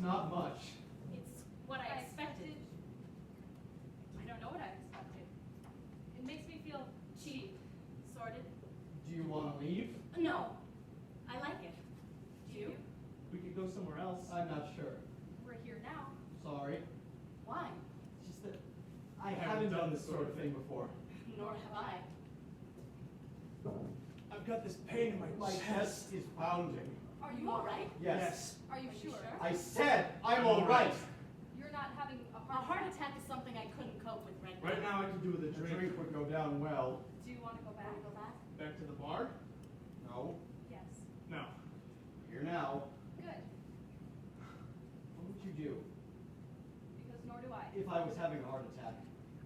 not much. It's what I expected. I don't know what I expected. It makes me feel cheap, sordid. Do you want to leave? No, I like it. Do you? We could go somewhere else. I'm not sure. We're here now. Sorry. Why? It's just that I haven't done this sort of thing before. Nor have I. I've got this pain in My chest is pounding. Are you all right? Yes. Are you sure? I said I'm all right. You're not having a heart attack is something I couldn't cope with right now. Right now I could do with a The drink. drink would go down well. Do you want to go back? Back to the bar? No. Yes. No. Here now. Good. What would you do Because nor do I. if I was having a heart attack?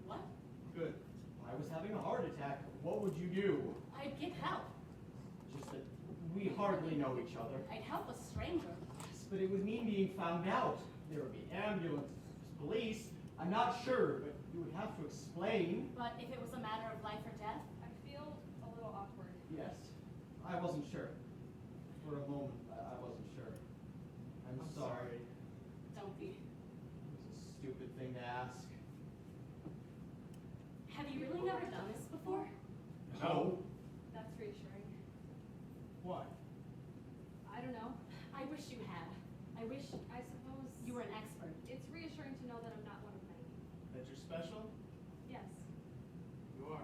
What? Good. If I was having a heart attack, what would you do? I'd get help. Just that we hardly know each other. I'd help a stranger. Yes, but it would mean being found out. There would be ambulances, police. I'm not sure, but you would have to explain. But if it was a matter of life or death? I feel a little awkward. Yes, I wasn't sure. For a moment, I wasn't sure. I'm sorry. Don't be. It was a stupid thing to ask. Have you really never done this before? No. That's reassuring. Why? I don't know. I wish you had. I suppose you were an expert. It's reassuring to know that I'm not one of many. That you're special? Yes. You are.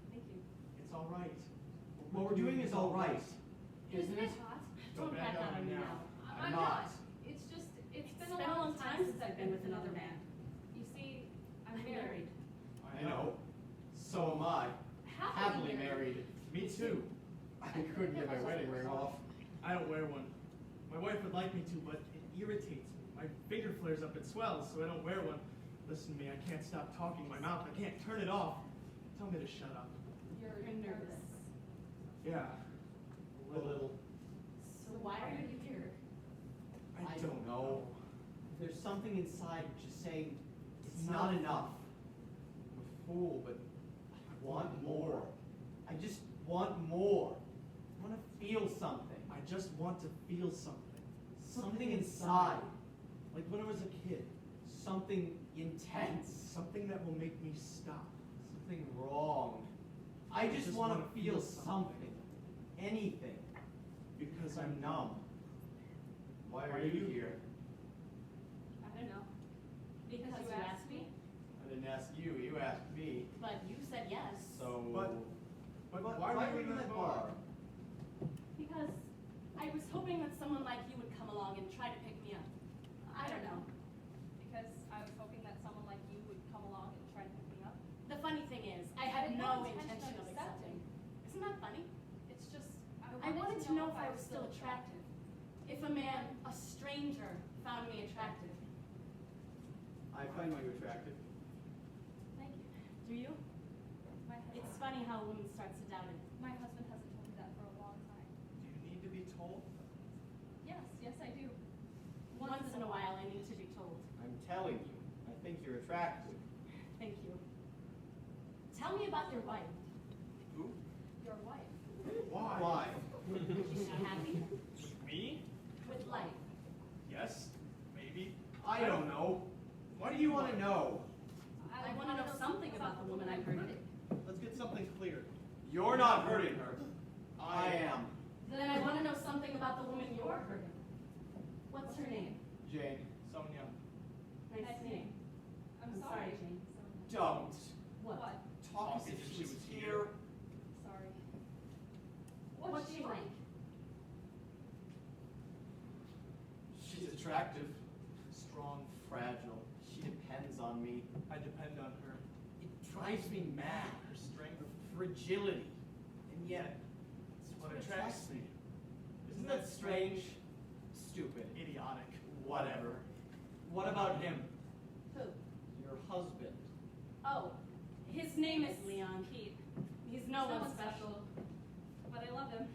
Thank you. It's all right. What we're doing is all right, Isn't it hot? Don't back out on me now. I'm not. It's just, it's been a long time since I've been with another man. You see, I'm married. I know. So am I. Happily married. Me too. I couldn't get my wedding ring off. I don't wear one. My wife would like me to, but it irritates me. My finger flares up and swells, so I don't wear one. Listen to me, I can't stop talking my mouth. I can't turn it off. Tell me to shut up. You're nervous. Yeah. A little. So why are you here? I don't know. There's something inside which is saying it's not enough. I'm a fool, but I want more. I just want more. I want to feel something. I just want to feel something. Something inside. Like when I was a kid. Something intense. Something that will make me stop. Something wrong. I just want to feel something. Anything. Because I'm numb. Why are you here? I don't know. Because you asked me? I didn't ask you, you asked me. But you said yes. So... But why were you in that bar? Because I was hoping that someone like you would come along and try to pick me up. I don't know. Because I was hoping that someone like you would come along and try to pick me up. The funny thing is, I had no intention of accepting. Isn't that funny? It's just, I wanted to know if I was still attractive. If a man, a stranger, found me attractive. I find you attractive. Thank you. Do you? My husband, It's funny how a woman starts to doubt it. my husband hasn't told me that for a long time. Do you need to be told? Yes, I do. Once in a while, I need to be told. I'm telling you, I think you're attractive. Thank you. Tell me about your wife. Who? Your wife. Why? Why? Is she happy? Me? With life? Yes. Maybe. I don't know. What do you want to know? I want to know something about the woman I'm hurting. Let's get something clear. You're not hurting her. I am. Then I want to know something about the woman you're hurting. What's her name? Jane, Sonia. Nice name. I'm sorry, sorry. Jane. don't. What? Talk as if she was here. Sorry. What's she like? She's attractive, Strong. fragile. She depends on me. I depend on her. It drives me mad. Her strength. Fragility. And yet, It's what attracts me. isn't that strange? Stupid. Idiotic. Whatever. What about him? Who? Your husband. Oh, his name is Leon. Pete. He's no one Someone special. But I love him.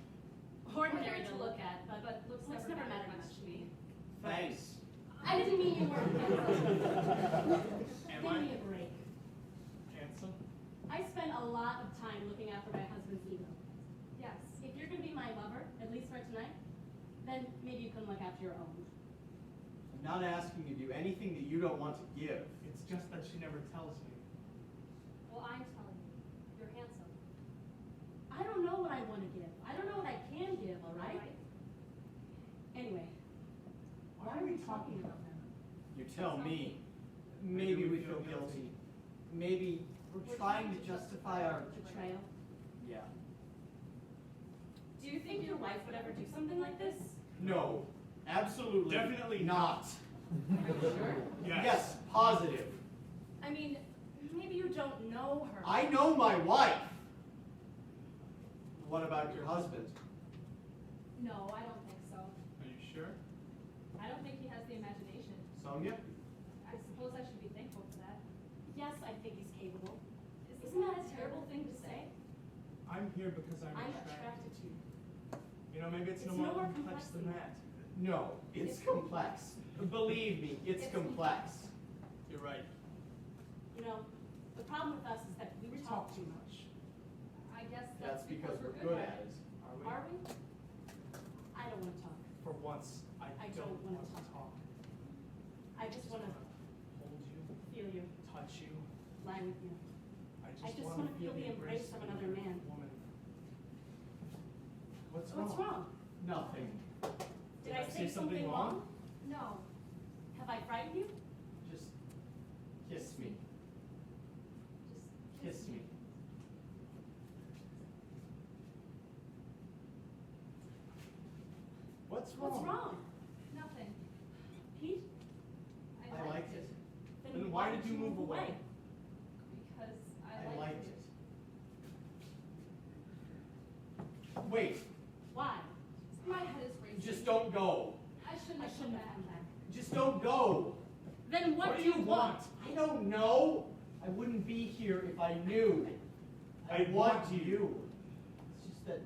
Ordinary to look at, but looks looks never never mattered mattered much to me. Thanks. I didn't mean you weren't handsome. Am Give I? me a break. Handsome? I spend a lot of time looking after my husband's ego. Yes. If you're going to be my lover, at least for tonight, then maybe you can look after your own. I'm not asking you to do anything that you don't want to give. It's just that she never tells me. Well, I'm telling you, you're handsome. I don't know what I want to give. I don't know what I can give, all right? Anyway, why are we talking about them? You tell me. Maybe we feel guilty. Maybe we're trying to justify our... Betrayal? Yeah. Do you think your wife would ever do something like this? No. Absolutely. Definitely not. Are you sure? Yes, positive. I mean, maybe you don't know her. I know my wife. What about your husband? No, I don't think so. Are you sure? I don't think he has the imagination. Sonia? I suppose I should be thankful for that. Yes, I think he's capable. Isn't Isn't that a terrible thing to say? I'm here because I'm I'm attracted. attracted to you. You know, maybe it's no more complex than that. No, it's complex. Believe me, it's complex. You're right. You know, the problem with us is that we talk too much. I guess That's because we're good at it. Are we? Are we? I don't want to talk. For once, I I don't don't wanna want to talk. talk. I just want to Hold you, feel you, touch you. lie with you. I I just want wanna feel the embrace of another man. Woman. What's What's wrong? Nothing. Did I say something wrong? No. Have I frightened you? Just kiss me. Just Kiss me. What's wrong? What's wrong? Nothing. Pete? I liked it. Then why did you move away? Because I I liked it. Wait, Why? My head is racing. just don't go. I shouldn't I have shouldn't come have come back. back. Just don't go. Then what do you want? I don't know. I wouldn't be here if I knew. I want you. It's just that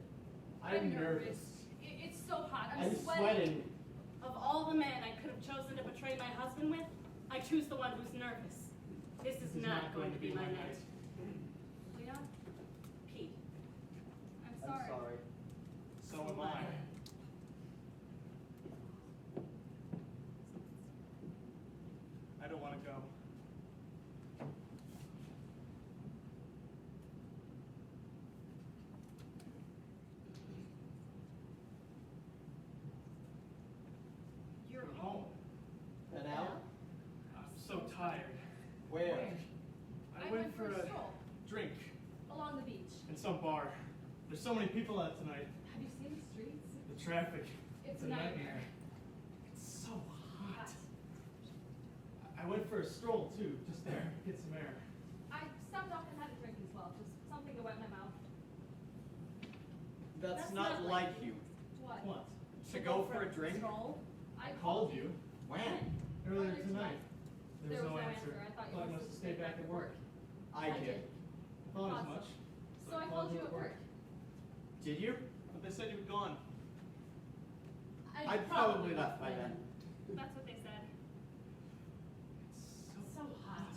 I'm nervous. It's so hot. I'm I'm sweating. Of all the men I could have chosen to betray my husband with, I choose the one who's nervous. This is not going to be my night. Leon, Pete. I'm I'm sorry. sorry. So am I. I don't want to go. You're Go home. home. And out? I'm so tired. Where? I went for a stroll drink along the beach. in some bar. There's so many people out tonight. Have you seen the streets? The traffic. It's a nightmare. It's so hot. I went for a stroll too, just there, get some air. I stopped off and had a drink as well, just something to wet my mouth. That's That's not not like like you. What? What? To go for a drink? Stroll? I called you When? earlier Earlier tonight. There was no answer. I thought you I were must have stayed back at work. I did. I thought as Awesome. much. So I called you at work. Did you? But they said you were gone. I probably left by then. That's what they said. It's So hot.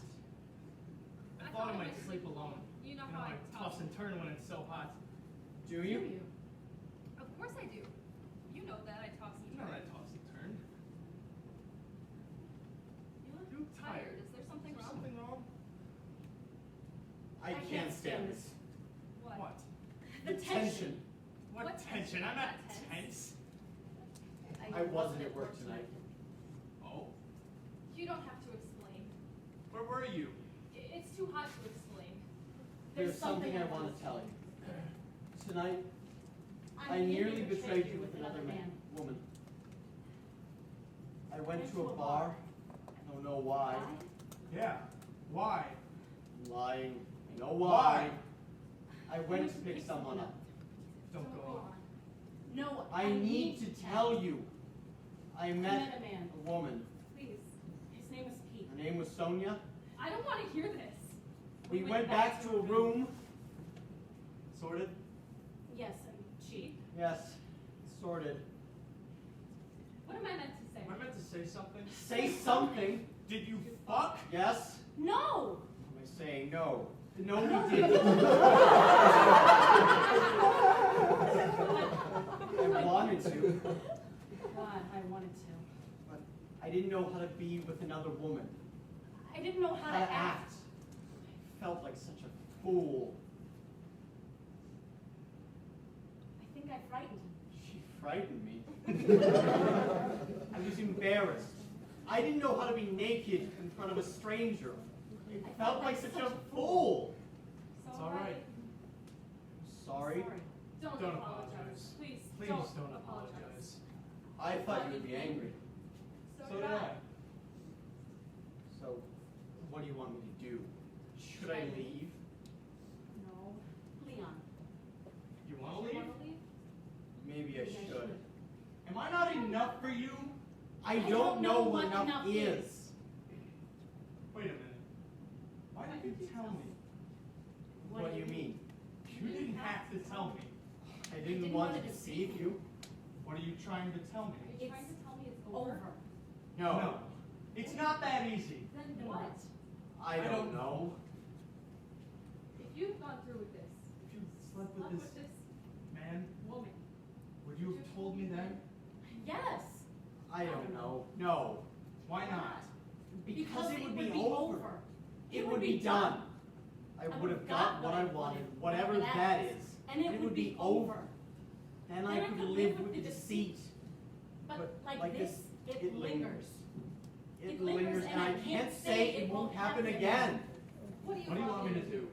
I thought I might sleep alone. You know You know, how I I talk. toss and turn when it's so hot. Do you? Of course I do. You know that I toss and You know turn. I toss and turn. You look You tired. Is there something Is there wrong? something wrong? I can't stand this. What? The tension. What What tension? tension? I'm not I'm not tense. tense. I wasn't at work tonight. Oh, You don't have to explain. where were you? It's too hot to explain. There's something I want to tell you. Tonight, I nearly nearly betrayed you with another man, woman. I went to a bar. I don't know why. Yeah. Why? I'm lying. I know why. I went to pick someone up. Don't go. No, I need to tell you. I met a man. a woman. Please. His name was Pete. Her name was Sonia. I don't want to hear this. We went back to a room. Sorted? Yes, and she. Yes, sorted. What am I meant to say? Am I meant to say something? Say something. Did you fuck? Yes? No! Am I saying no? No, we didn't. I wanted to, God, I wanted to. but I I didn't know how to be with another woman. I didn't know how to act. I felt like such a fool. I think I frightened him. She frightened me. I was embarrassed. I didn't know how to be naked in front of a stranger. It felt like such a fool. So It's all right. Sorry. Don't Don't apologize. apologize. Please, Please don't apologize. I thought you would be angry. So did I. So, what do you want me to do? Should I leave? No. Leon. You want to You leave? wanna leave? Maybe I should. Am I not enough for you? I don't know what enough is. Wait a minute. Why did you tell me? What do you mean? You didn't have to tell me. I didn't want to deceive you. What are you trying to tell Are me? you trying to tell me it's over? Over. No. It's not that easy. Then what? I don't know. If you've gone through with this, If you slept slept with with this this man, woman, would you have told me then? Yes. I don't know. No. Why not? Because it would be over. It would be done. I would have got what I wanted, whatever that is. And it would be over. Then I could live with the deceit. But like this, it lingers. It lingers, and I can't say it won't happen again. what do you What do you want me to do? do?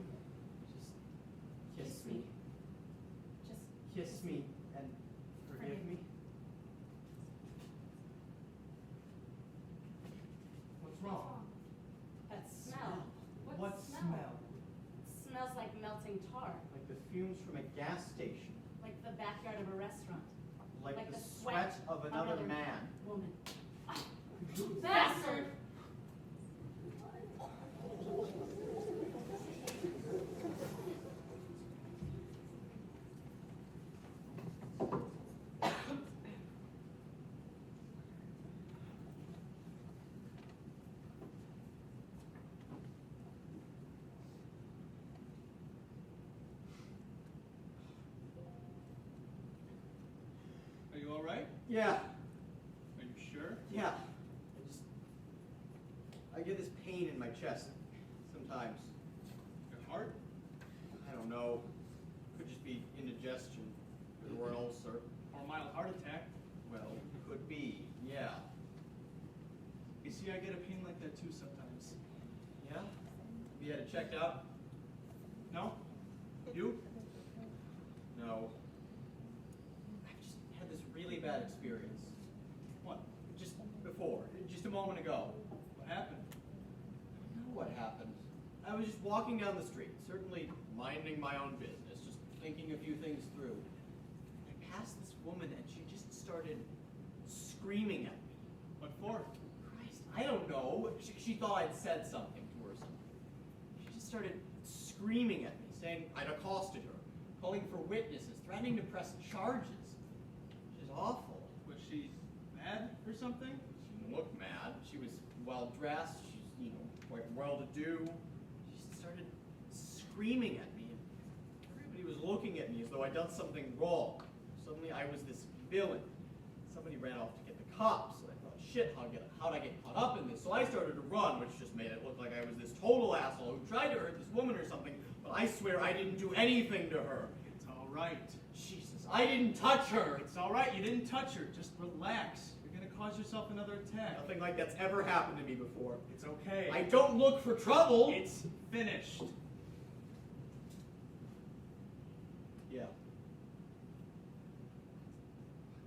Just kiss me. Just Kiss me and forgive me. What's wrong? that smell. What smell? It smells like melting tar. Like the fumes from a gas station. Like the backyard of a restaurant. Like Like the the sweat sweat of another man. Woman. Bastard! Are you all right? Yeah. Are you sure? Yeah. I get this pain in my chest sometimes. Your heart? I don't know. Could just be indigestion or an ulcer. Or a mild heart attack? Well, could be. Yeah. You see, I get a pain like that too sometimes. Yeah? Have you had it checked out? No? You? No. I've just had this really bad experience. What? Just before. Just a moment ago. What happened? I don't know what happened. I was just walking down the street, certainly minding my own business, just thinking a few things through. I passed this woman and she just started screaming at me. What for? Christ, I don't know. She thought I'd said something to her or something. She just started screaming at me, saying I'd accosted her, calling for witnesses, threatening to press charges. She's awful. Was she mad or something? She didn't look mad. She was well dressed. She's, quite well to do. She just started screaming at me. Everybody was looking at me as though I'd done something wrong. Suddenly I was this villain. Somebody ran off to get the cops. And I thought, shit, how'd I get caught up in this? So I started to run, which just made it look like I was this total asshole who tried to hurt this woman or something. But I swear I didn't do anything to her. It's all right. Jesus, I didn't touch her. It's all right. You didn't touch her. Just relax. You're going to cause yourself another attack. Nothing like that's ever happened to me before. It's okay. I don't look for trouble. It's finished. Yeah.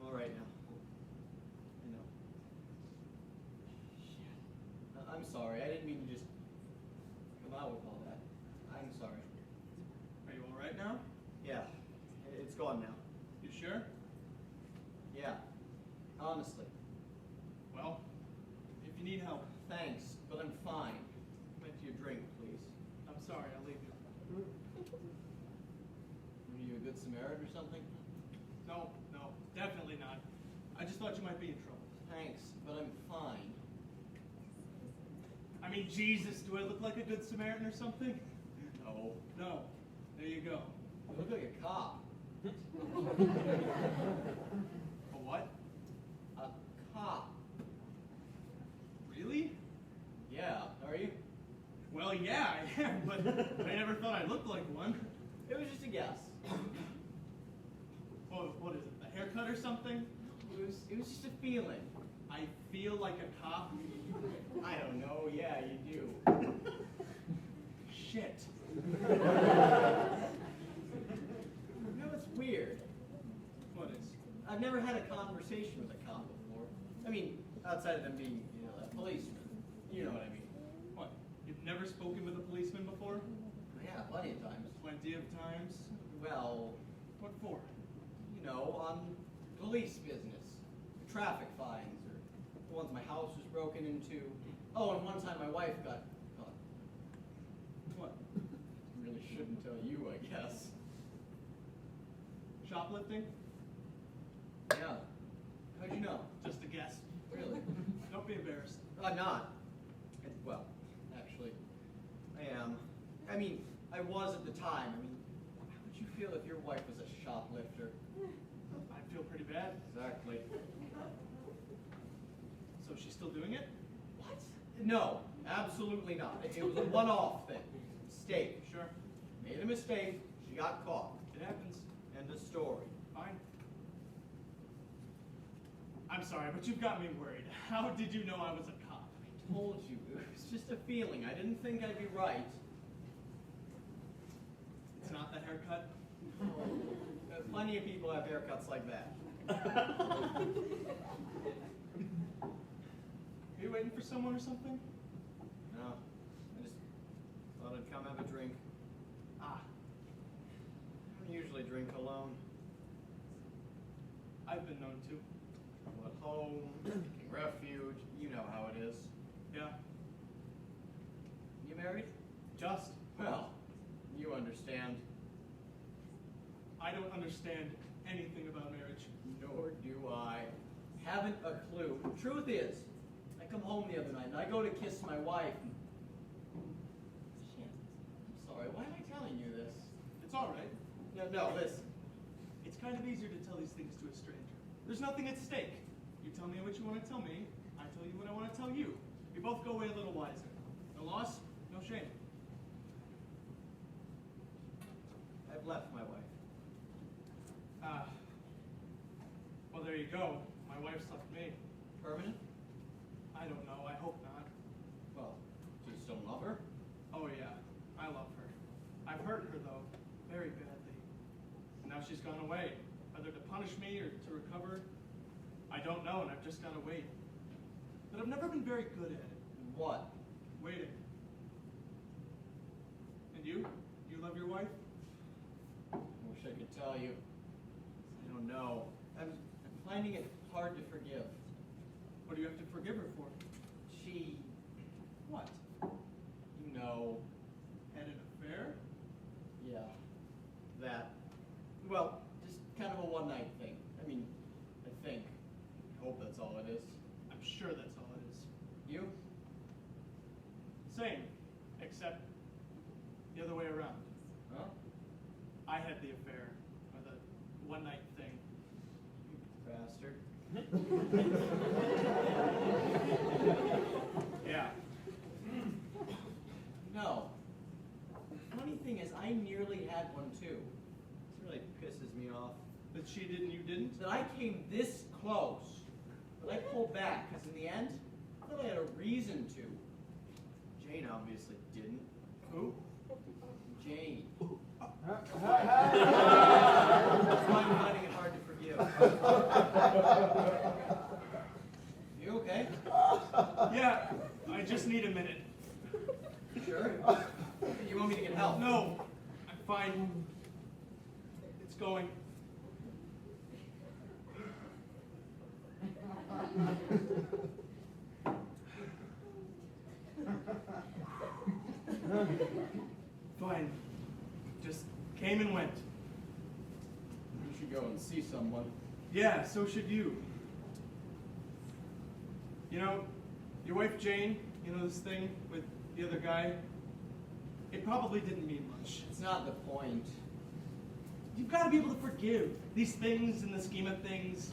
I'm all right now. I know. Shit. I'm sorry. I didn't mean to just come out with all that. I'm sorry. Are you all right now? Yeah. It's gone now. You sure? Yeah. Honestly. Well, if you need help, Thanks, but I'm fine. Come into your drink, please. I'm sorry. I'll leave you. Were you a good Samaritan or something? No, definitely not. I just thought you might be in trouble. Thanks, but I'm fine. I mean, Jesus, do I look like a good Samaritan or something? No. No. There you go. You look like a cop. A what? A cop. Are you? Well, yeah, I am, but I never thought I looked like one. It was just a guess. What is it, a haircut or something? It was just a feeling. I feel like a cop. I don't know. Yeah, you do. Shit. You know what's weird? What is? I've never had a conversation with a cop before. I mean, outside of them being, a policeman. You know what I mean? What? You've never spoken with a policeman before? Yeah, plenty of times. Plenty of times. Well, What for? on police business, traffic fines, or the ones my house was broken into. Oh, and one time my wife got caught. What? Really shouldn't tell you, I guess. Shoplifting? Yeah. How'd you know? Just a guess. Really? Don't be embarrassed. I'm not. Well, actually, I am. I mean, I was at the time. I mean, how would you feel if your wife was a shoplifter? I'd feel pretty bad. Exactly. So she's still doing it? What? No, absolutely not. It was a one-off thing. Mistake. Sure. Made a mistake. She got caught. It happens. End of story. Fine. I'm sorry, but you've got me worried. How did you know I was a cop? I told you. It was just a feeling. I didn't think I'd be right. It's not the haircut? Plenty of people have haircuts like that. Are you waiting for someone or something? No, I just thought I'd come have a drink. Ah, I don't usually drink alone. I've been known to. At home, taking refuge, you know how it is. Yeah, You married? just. Well, you understand. I don't understand anything about marriage. Nor do I. Haven't a clue. Truth is, I come home the other night and I go to kiss my wife. Shit. I'm sorry, why am I telling you this? It's all right. No, listen. It's kind of easier to tell these things to a stranger. There's nothing at stake. You tell me what you want to tell me. I tell you what I want to tell you. We both go away a little wiser. No loss, no shame. I've left my wife. Well, there you go. My wife's left me. Permanent? I don't know. I hope not. Well, do you still love her? Oh, yeah. I love her. I've hurt her, though, very badly. And now she's gone away. Whether to punish me or to recover, I don't know, and I've just got to wait. But I've never been very good at it. What? Waiting. And you? You love your wife? I wish I could tell you. I don't know. I'm finding it hard to forgive. What do you have to forgive her for? She, What? you know, Had an affair? yeah, that. Well, just kind of a one-night thing. I mean, I think. I hope that's all it is. I'm sure that's all it is. You? Same, except the other way around. Huh? I had the affair, or the one-night thing. You bastard. Yeah. No. Funny thing is, I nearly had one too. This really pisses me off. That she did and you didn't? That I came this close, but I pulled back, because in the end, I thought I had a reason to. Jane obviously didn't. Who? Jane. That's why I'm finding it hard to forgive. You okay? Yeah, I just need a minute. Sure? You want me to get help? No, I'm fine. It's going. Fine. Just came and went. You should go and see someone. Yeah, so should you. You know, your wife Jane, you know this thing with the other guy? It probably didn't mean much. It's not the point. You've got to be able to forgive these things in the scheme of things.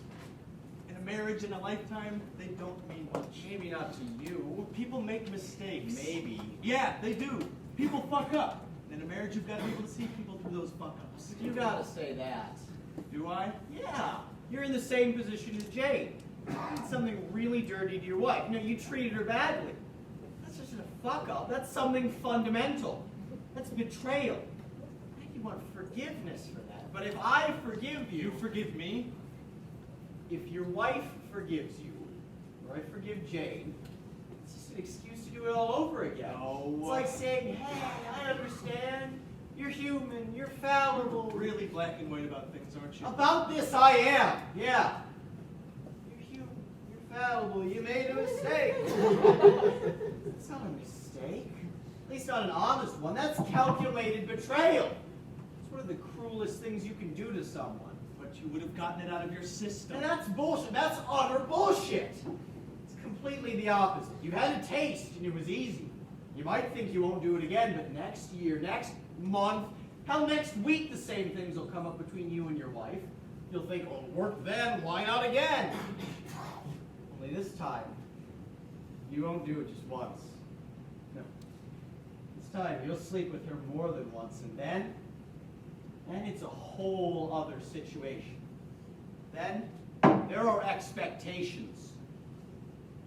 In a marriage and a lifetime, they don't mean much. Maybe not to you. People make mistakes. Maybe. Yeah, they do. People fuck up. In a marriage, you've got to be able to see people through those fuck-ups. You gotta say that. Do I? Yeah. You're in the same position as Jane. You did something really dirty to your wife. No, you treated her badly. That's just a fuck-up. That's something fundamental. That's betrayal. I think you want forgiveness for that. But if I forgive you... You forgive me? If your wife forgives you, or I forgive Jane, it's just an excuse to do it all over again. No. It's like saying, hey, I understand. You're human. You're fallible. Really black and white about things, aren't you? About this I am. Yeah. You're human. You're fallible. You made a mistake. That's not a mistake. At least not an honest one. That's calculated betrayal. It's one of the cruelest things you can do to someone. But you would have gotten it out of your system. And that's bullshit. That's utter bullshit. It's completely the opposite. You had a taste and it was easy. You might think you won't do it again, but next year, next month, hell, next week, the same things will come up between you and your wife. You'll think, oh, it worked then, why not again? Only this time, you won't do it just once. No. This time, you'll sleep with her more than once, and then it's a whole other situation. Then, there are expectations.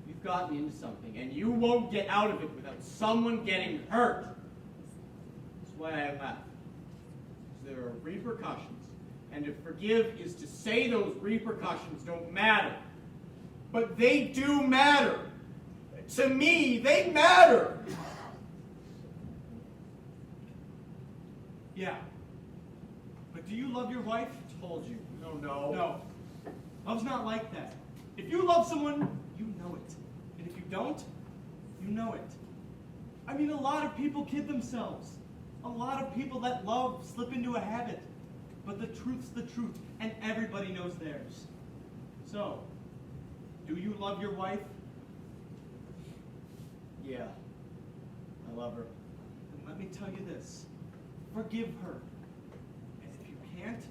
You've gotten into something, and you won't get out of it without someone getting hurt. That's why I left. There are repercussions, and to forgive is to say those repercussions don't matter. But they do matter. To me, they matter. Yeah. But do you love your wife? I told you. No. No. Love's not like that. If you love someone, you know it. And if you don't, you know it. I mean, a lot of people kid themselves. A lot of people that love slip into a habit. But the truth's the truth, and everybody knows theirs. So, do you love your wife? Yeah. I love her. Then let me tell you this. Forgive her. And if you can't,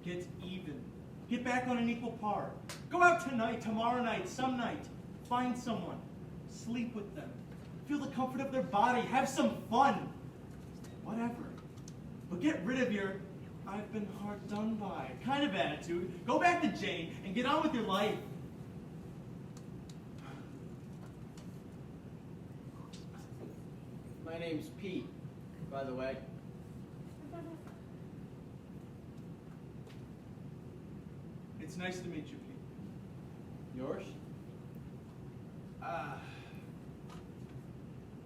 get even. Get back on an equal par. Go out tonight, tomorrow night, some night. Find someone. Sleep with them. Feel the comfort of their body. Have some fun. Whatever. But get rid of your I've been hard done by kind of attitude. Go back to Jane and get on with your life. My name's Pete, by the way. It's nice to meet you, Pete. Yours?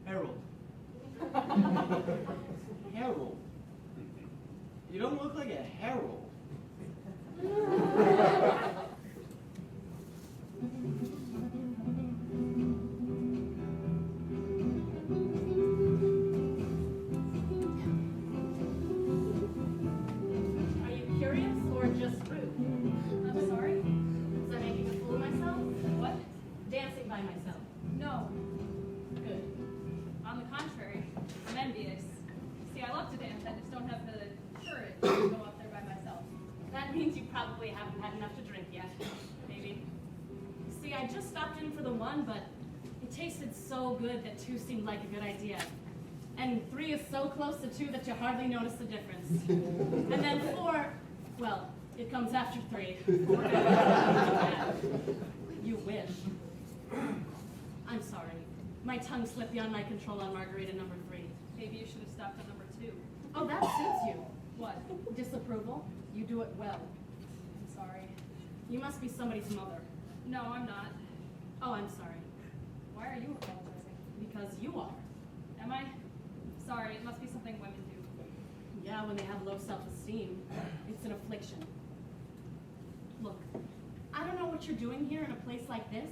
Harold. Harold. You don't look like a herald. Are you curious or just rude? I'm sorry? Was I making a fool of myself? What? Dancing by myself. No. Good. On the contrary, I'm envious. See, I love to dance, I just don't have the courage to go up there by myself. That means you probably haven't had enough to drink yet. Maybe. See, I just stopped in for the one, but it tasted so good that two seemed like a good idea. And three is so close to two that you hardly notice the difference. And then four, well, it comes after three. You wish. I'm sorry. My tongue slipped beyond my control on margarita number 3. Maybe you should have stopped at number 2. Oh, that suits you. What? Disapproval? You do it well. I'm sorry. You must be somebody's mother. No, I'm not. Oh, I'm sorry. Why are you apologizing? Because you are. Am I? Sorry, it must be something women do. Yeah, when they have low self-esteem. It's an affliction. Look, I don't know what you're doing here in a place like this,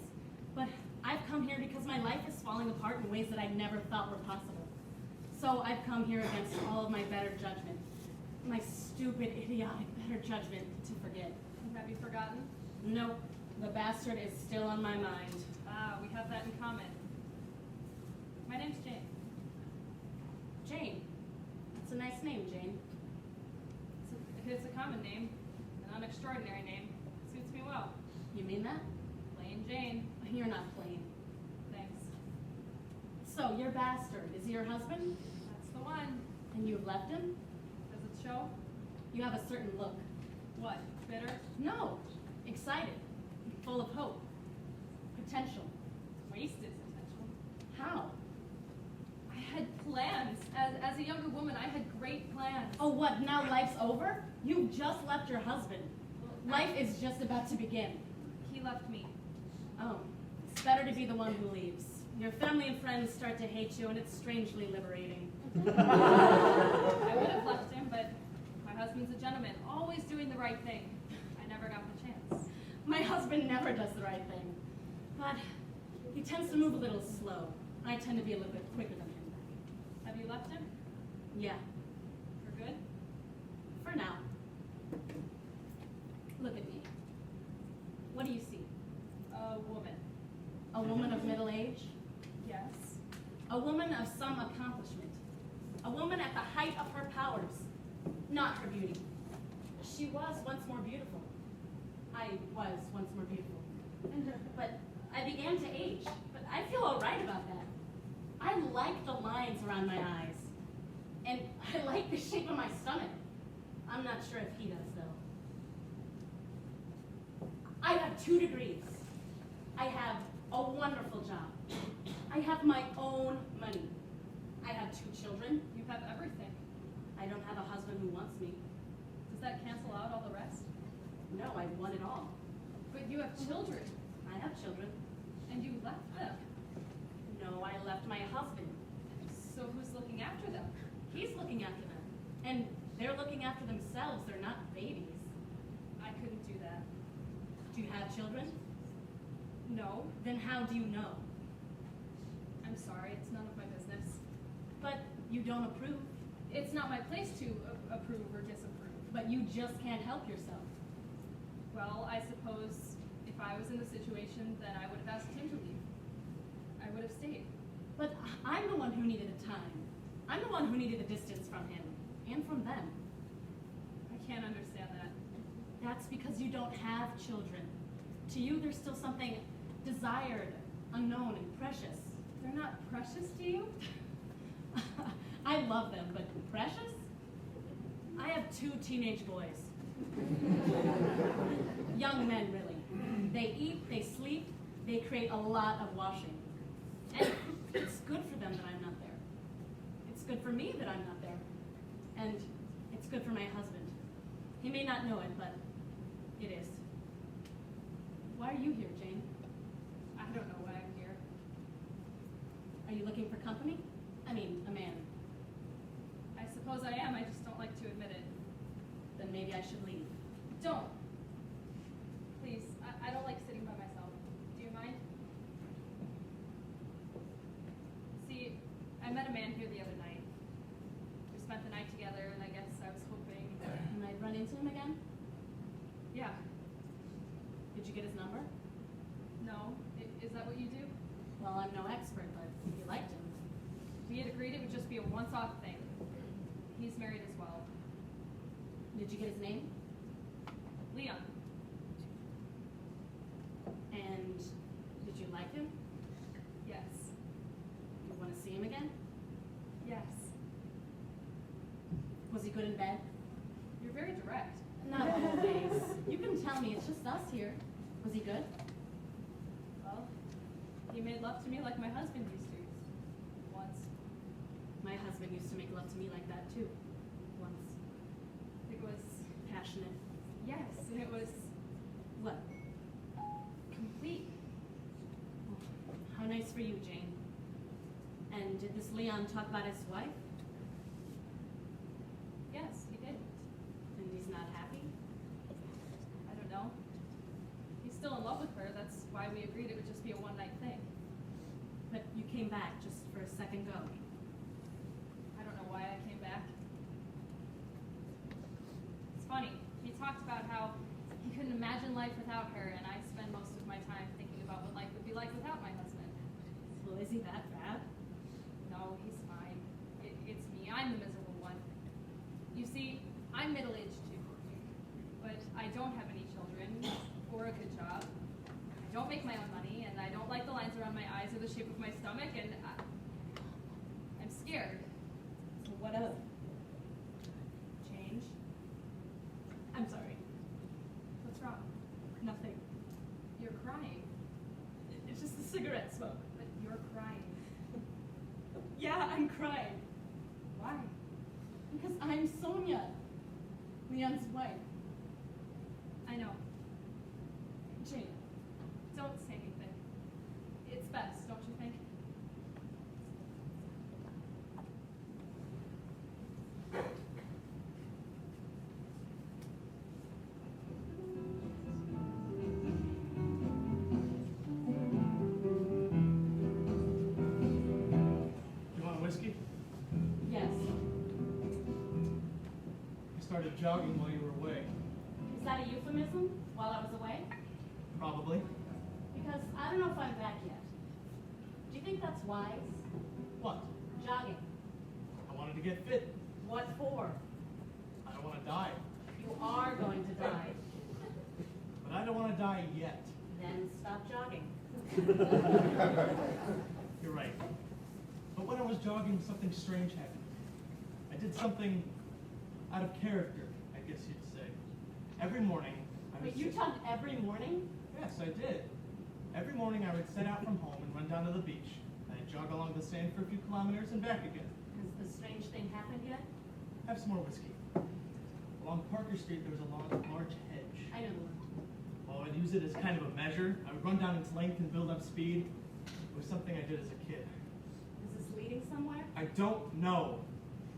but I've come here because my life is falling apart in ways that I never thought were possible. So I've come here against all of my better judgment. My stupid, idiotic better judgment to forget. Have you forgotten? Nope, the bastard is still on my mind. Ah, we have that in common. My name's Jane. Jane. That's a nice name, Jane. It's a common name, an unextraordinary name. Suits me well. You mean that? Plain Jane. You're not plain. Thanks. So, your bastard, is he your husband? That's the one. And you've left him? Does it show? You have a certain look. What? Bitter? No. Excited. Full of hope. Potential. Wasted potential. How? I had plans. As a younger woman, I had great plans. Oh, what, now life's over? You've just left your husband. Life is just about to begin. He left me. Oh, it's better to be the one who leaves. Your family and friends start to hate you, and it's strangely liberating. I would have left him, but my husband's a gentleman, always doing the right thing. I never got the chance. My husband never does the right thing. But he tends to move a little slow. I tend to be a little bit quicker than him. Have you left him? Yeah, For good? for now. Look at me. What do you see? A woman. A woman of middle age? Yes. A woman of some accomplishment. A woman at the height of her powers. Not her beauty. She was once more beautiful. I was once more beautiful. But I began to age. But I feel all right about that. I like the lines around my eyes. And I like the shape of my stomach. I'm not sure if he does, though. I have 2 degrees. I have a wonderful job. I have my own money. I have 2 children. You have everything. I don't have a husband who wants me. Does that cancel out all the rest? No, I want it all. But you have children, I have children. and you left them. No, I left my husband. So who's looking after them? He's looking after them. And they're looking after themselves. They're not babies. I couldn't do that. Do you have children? No, Then how do you know? I'm sorry, it's none of my business. But you don't approve. It's not my place to approve or disapprove. But you just can't help yourself. Well, I suppose if I was in the situation, then I would have asked him to leave. I would have stayed. But I'm the one who needed a time. I'm the one who needed a distance from him and from them. I can't understand that. That's because you don't have children. To you, there's still something desired, unknown, and precious. They're not precious to you? I love them, but precious? I have 2 teenage boys. Young men, really. They eat, they sleep, they create a lot of washing. And it's good for them that I'm not there. It's good for me that I'm not there. And it's good for my husband. He may not know it, but it is. Why are you here, Jane? I don't know why I'm here. Are you looking for company? I mean, a man. I suppose I am, I just don't like to admit it. Then maybe I should leave. Don't. Please, I don't like sitting by myself. Do you mind? See, I met a man here the other night. We spent the night together, and I guess I was hoping... You might run into him again? Yeah. Did you get his number? No. Is that what you do? Well, I'm no expert, but you liked him. We had agreed it would just be a once-off thing. He's married as well. Did you get his name? Leon. And did you like him? Yes. You want to see him again? Yes. Was he good in bed? You're very direct. Not always. You can tell me, it's just us here. Was he good? Well, he made love to me like my husband used to. Once. My husband used to make love to me like that too. Once. It was... Passionate. Yes, and it was What? complete. How nice for you, Jane. And did this Leon talk about his wife? Yes, he did. And he's not happy? I don't know. He's still in love with her. That's why we agreed it would just be a one-night thing. But you came back just for a second go. I don't know why I came back. It's funny. He talked about how he couldn't imagine life without her, and I spend most of my time thinking about what life would be like without my husband. Well, is he that bad? No, he's fine. It's me. I'm the miserable one. You see, I'm middle-aged too. But I don't have any children, or a good job, don't make my own money, and I don't like the lines around my eyes or the shape of my stomach, and I'm scared. So what of? Change? I'm sorry. What's wrong? Nothing. You're crying. It's just the cigarette smoke. But you're crying. Yeah, I'm crying. Why? Because I'm Sonia, Leon's wife. I know. Jane. Don't say anything. It's best, don't you think? You want whiskey? Yes. You started jogging while you were away. Is that a euphemism? While I was away? Probably. Because I don't know if I'm back yet. Do you think that's wise? What? Jogging. I wanted to get fit. What for? I don't want to die. You are going to die. But I don't want to die yet. Then stop jogging. You're right. But when I was jogging, something strange happened. I did something out of character, I guess you'd say. Every morning, I would Wait, you jogged every morning? Yes, I did. Every morning I would set out from home and run down to the beach. I'd jog along the sand for a few kilometers and back again. Has the strange thing happened yet? Have some more whiskey. Along Parker Street, there was a large hedge. I know the one. Well, I'd use it as kind of a measure. I would run down its length and build up speed. It was something I did as a kid. Is this leading somewhere? I don't know.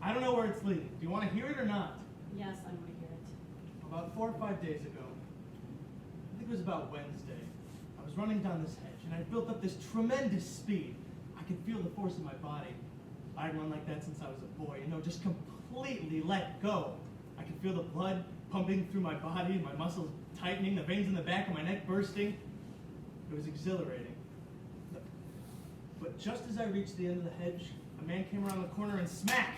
I don't know where it's leading. Do you want to hear it or not? Yes, I want to hear it. About 4 or 5 days ago, I think it was about Wednesday, I was running down this hedge and I built up this tremendous speed. I could feel the force in my body. I'd run like that since I was a boy, just completely let go. I could feel the blood pumping through my body, my muscles tightening, the veins in the back of my neck bursting. It was exhilarating. But just as I reached the end of the hedge, a man came around the corner and smack!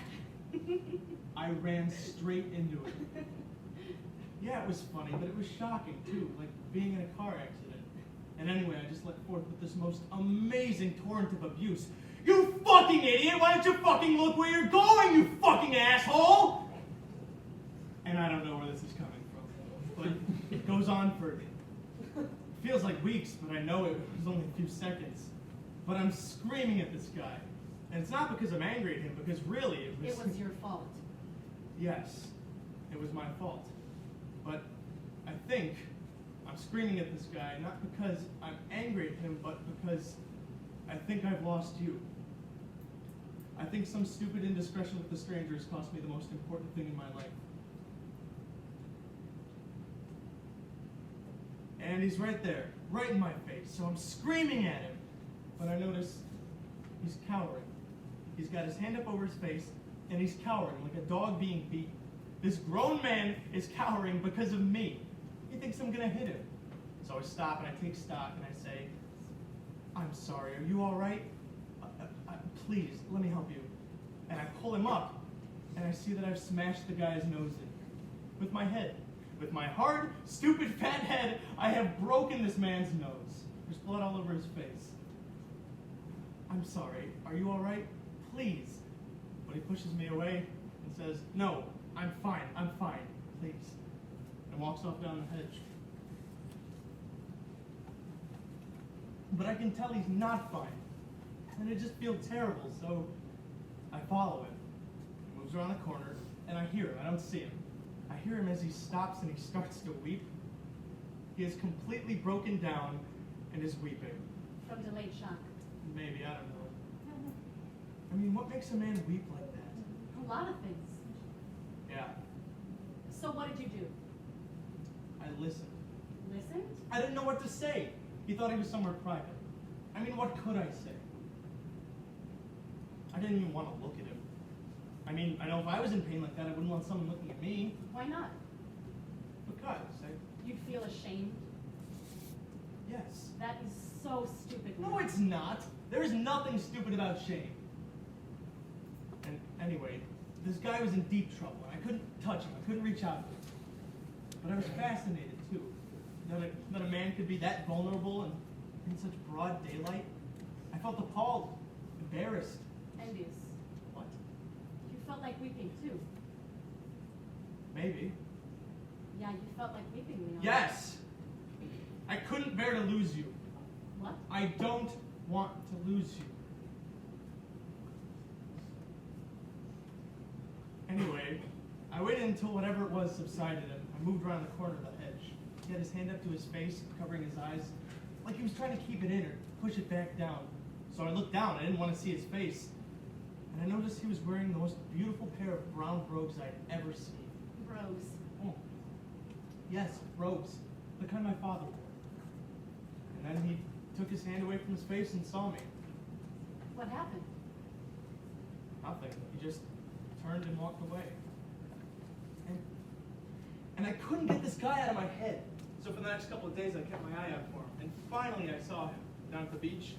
I ran straight into it. Yeah, it was funny, but it was shocking too, like being in a car accident. And anyway, I just let forth with this most amazing torrent of abuse. You fucking idiot! Why don't you fucking look where you're going, you fucking asshole! And I don't know where this is coming from, but it goes on for, feels like weeks, but I know it was only a few seconds. But I'm screaming at this guy. And it's not because I'm angry at him, because really It was your fault. Yes, it was my fault. But I think I'm screaming at this guy not because I'm angry at him, but because I think I've lost you. I think some stupid indiscretion with the stranger has cost me the most important thing in my life. And he's right there, right in my face, so I'm screaming at him. But I notice he's cowering. He's got his hand up over his face, and he's cowering like a dog being beaten. This grown man is cowering because of me. He thinks I'm gonna hit him. So I stop and I take stock and I say, I'm sorry, are you all right? Please, let me help you. And I pull him up, and I see that I've smashed the guy's nose in. With my head. With my hard, stupid, fat head, I have broken this man's nose. There's blood all over his face. I'm sorry, are you all right? Please. But he pushes me away and says, no, I'm fine, please. And walks off down the hedge. But I can tell he's not fine. And I just feel terrible, so I follow him. He moves around the corner, and I hear him. I don't see him. I hear him as he stops and he starts to weep. He is completely broken down and is weeping. From delayed shock. Maybe, I don't know. I mean, what makes a man weep like that? A lot of things. Yeah, So what did you do? I listened. Listened? I didn't know what to say. He thought he was somewhere private. I mean, what could I say? I didn't even want to look at him. I mean, I know if I was in pain like that, I wouldn't want someone looking at me. Why not? Because You'd feel ashamed. yes. That is so stupid. No, it's not. There is nothing stupid about shame. And anyway, this guy was in deep trouble, and I couldn't touch him. I couldn't reach out to him. But I was fascinated, too. That a man could be that vulnerable and in such broad daylight. I felt appalled, embarrassed. Envious. What? You felt like weeping too. Maybe. Yeah, you felt like weeping, Leon. Yes! I couldn't bear to lose you. What? I don't want to lose you. Anyway, I waited until whatever it was subsided and I moved around the corner of the hedge. He had his hand up to his face, covering his eyes, like he was trying to keep it in or push it back down. So I looked down, I didn't want to see his face. And I noticed he was wearing the most beautiful pair of brown brogues I'd ever seen. Rose. Oh. Yes, robes. The kind my father wore. And then he took his hand away from his face and saw me. What happened? Nothing. He just turned and walked away. And I couldn't get this guy out of my head. So for the next couple of days, I kept my eye out for him. And finally, I saw him down at the beach.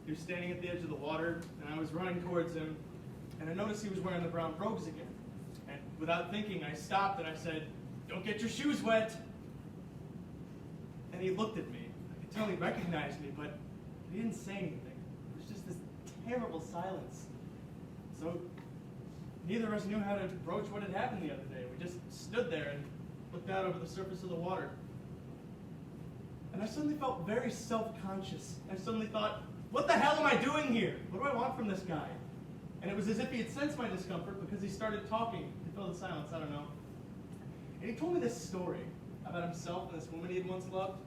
He was standing at the edge of the water, and I was running towards him. And I noticed he was wearing the brown brogues again. And without thinking, I stopped and I said, "Don't get your shoes wet." And he looked at me. I could tell he recognized me, but he didn't say anything. It was just this terrible silence. So neither of us knew how to broach what had happened the other day. We just stood there and looked out over the surface of the water. And I suddenly felt very self-conscious. I suddenly thought, what the hell am I doing here? What do I want from this guy? And it was as if he had sensed my discomfort because he started talking to fill the silence, I don't know. And he told me this story about himself and this woman he had once loved.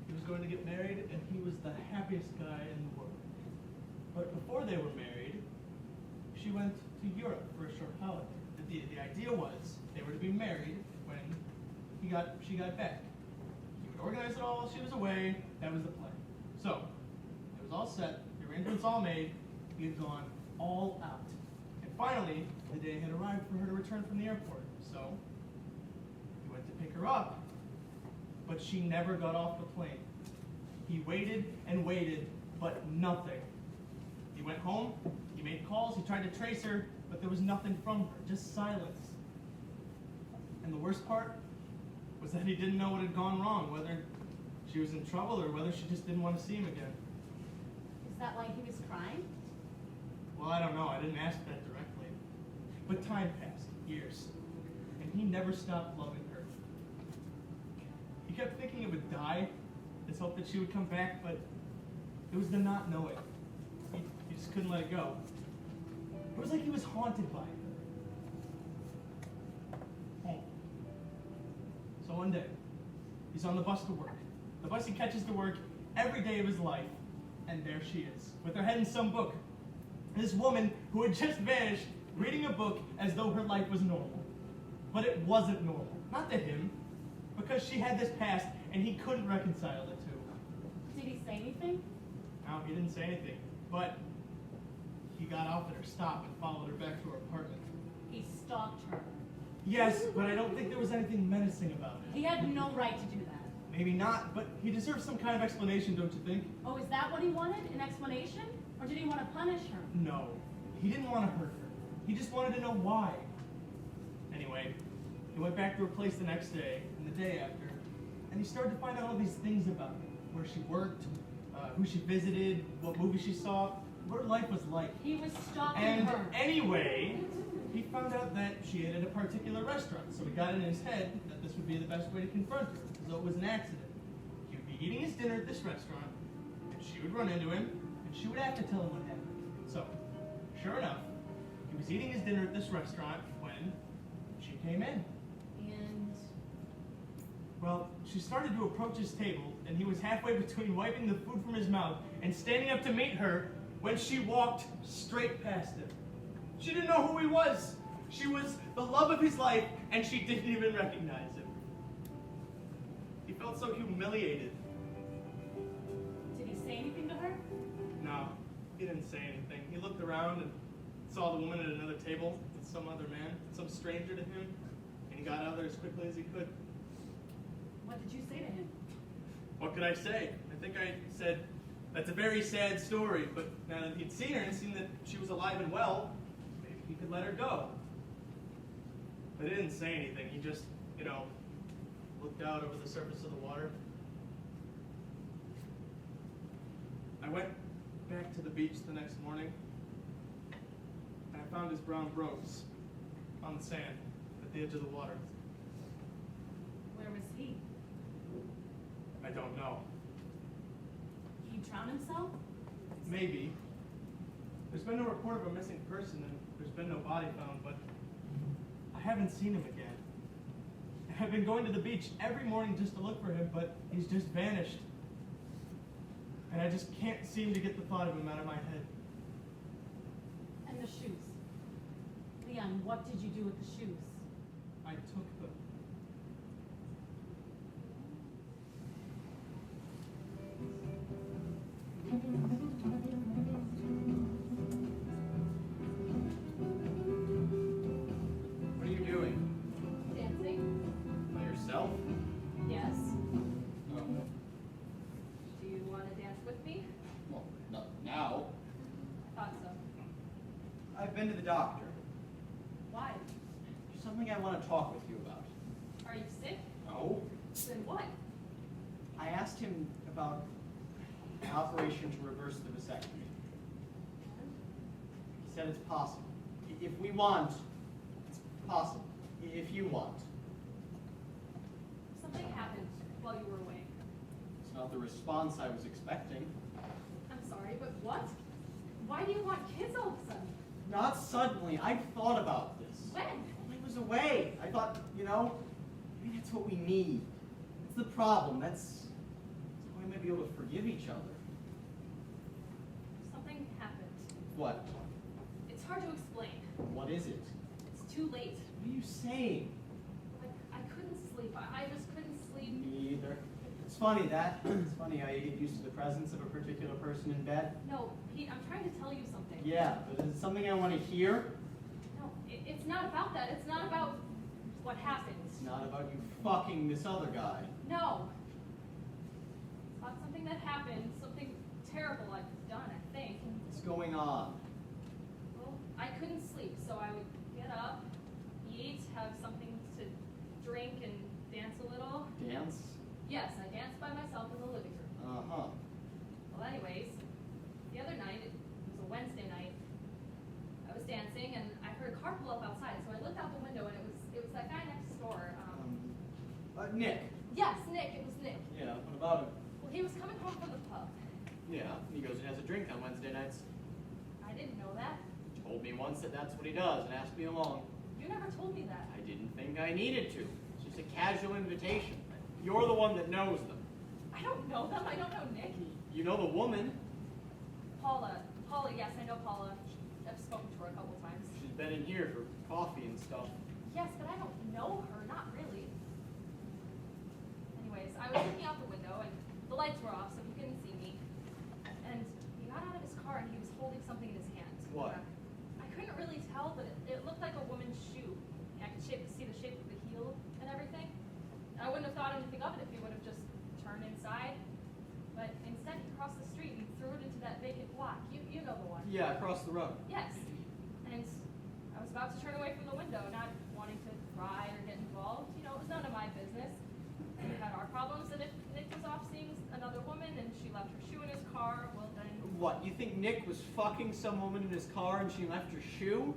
He was going to get married, and he was the happiest guy in the world. But before they were married, she went to Europe for a short holiday. The idea was they were to be married when she got back. He would organize it all while she was away. That was the plan. So it was all set. The arrangements all made. He had gone all out. And finally, the day had arrived for her to return from the airport. So he went to pick her up, but she never got off the plane. He waited and waited, but nothing. He went home, he made calls, he tried to trace her, but there was nothing from her, just silence. And the worst part was that he didn't know what had gone wrong, whether she was in trouble or whether she just didn't want to see him again. Is that why he was crying? Well, I don't know, I didn't ask that directly. But time passed, years, and he never stopped loving her. He kept thinking it would die, his hope that she would come back, but it was the not knowing. He just couldn't let it go. It was like he was haunted by it. Home. So one day, he's on the bus to work. The bus he catches to work every day of his life, and there she is, with her head in some book. This woman who had just vanished, reading a book as though her life was normal. But it wasn't normal. Not to him, because she had this past, and he couldn't reconcile the two. Did he say anything? No, he didn't say anything, but he got off at her stop and followed her back to her apartment. He stalked her. Yes, but I don't think there was anything menacing about it. He had no right to do that. Maybe not, but he deserves some kind of explanation, don't you think? Oh, is that what he wanted? An explanation? Or did he want to punish her? No, he didn't want to hurt her. He just wanted to know why. Anyway, he went back to her place the next day, and the day after, and he started to find out all these things about her. Where she worked, who she visited, what movie she saw, what her life was like. He was stalking And her. anyway, he found out that she ate at a particular restaurant, so he got it in his head that this would be the best way to confront her, as though it was an accident. He would be eating his dinner at this restaurant, and she would run into him, and she would have to tell him what happened. So, sure enough, he was eating his dinner at this restaurant when she came in. And Well, she started to approach his table, and he was halfway between wiping the food from his mouth and standing up to meet her when she walked straight past him. She didn't know who he was. She was the love of his life, and she didn't even recognize him. He felt so humiliated. did he say anything to her? No, he didn't say anything. He looked around and saw the woman at another table with some other man, some stranger to him, and he got out of there as quickly as he could. What did you say to him? What could I say? I think I said, that's a very sad story, but now that he'd seen her and seen that she was alive and well, maybe he could let her go. But he didn't say anything. He just, looked out over the surface of the water. I went back to the beach the next morning, and I found his brown robes on the sand at the edge of the water. Where was he? I don't know. He drowned himself? Maybe. There's been no report of a missing person, and there's been no body found, but I haven't seen him again. I've been going to the beach every morning just to look for him, but he's just vanished. And I just can't seem to get the thought of him out of my head. And the shoes? Leon, what did you do with the shoes? I took them. What are you doing? Dancing? By yourself? Yes. Oh. Do you want to dance with me? Well, not now. I thought so. I've been to the doctor. Why? There's something I want to talk with you about. Are you sick? No. Then what? I asked him about an operation to reverse the vasectomy. He said it's possible. If we want, it's possible. If you want. Something happened while you were away. It's not the response I was expecting. I'm sorry, but what? Why do you want kids all of a sudden? Not suddenly. I've thought about this. When? When I was away. I thought, maybe that's what we need. That's the problem. That's how we might be able to forgive each other. Something happened. What? It's hard to explain. What is it? It's too late. What are you saying? Like, I couldn't sleep. I just couldn't sleep. Me either. It's funny how you get used to the presence of a particular person in bed. No, Pete, I'm trying to tell you something. Yeah, but is it something I want to hear? No, it's not about that. It's not about what happened. It's not about you fucking this other guy. No. It's about something that happened, something terrible I've done, I think. What's going on? Well, I couldn't sleep, so I would get up, eat, have something to drink, and dance a little. Dance? Yes, I danced by myself in the living room. Uh-huh. Well, anyways, the other night, it was a Wednesday night, I was dancing, and I heard a car pull up outside, so I looked out the window, and it was that guy next door. Nick. Yes, Nick, it was Nick. Yeah, what about him? Well, he was coming home from the pub. Yeah, he goes and has a drink on Wednesday nights. I didn't know that. He told me once that that's what he does and asked me along. You never told me that. I didn't think I needed to. It's just a casual invitation. You're the one that knows them. I don't know them. I don't know Nick. You know the woman. Paula, yes, I know Paula. I've spoken to her a couple times. She's been in here for coffee and stuff. Yes, but I don't know her, not really. Anyways, I was looking out the window and the lights were off so he couldn't see me. And he got out of his car and he was holding something in his hand. What? I couldn't really tell, but it looked like a woman's shoe. I could see the shape of the heel and everything. I wouldn't have thought anything of it if he would have just turned inside. But instead he crossed the street and threw it into that vacant lot. You know the one. Yeah, across the road. Yes. And I was about to turn away from the window, not wanting to cry or get involved. It was none of my business. We had our problems, and if Nick was off seeing another woman and she left her shoe in his car, well then... What, you think Nick was fucking some woman in his car and she left her shoe?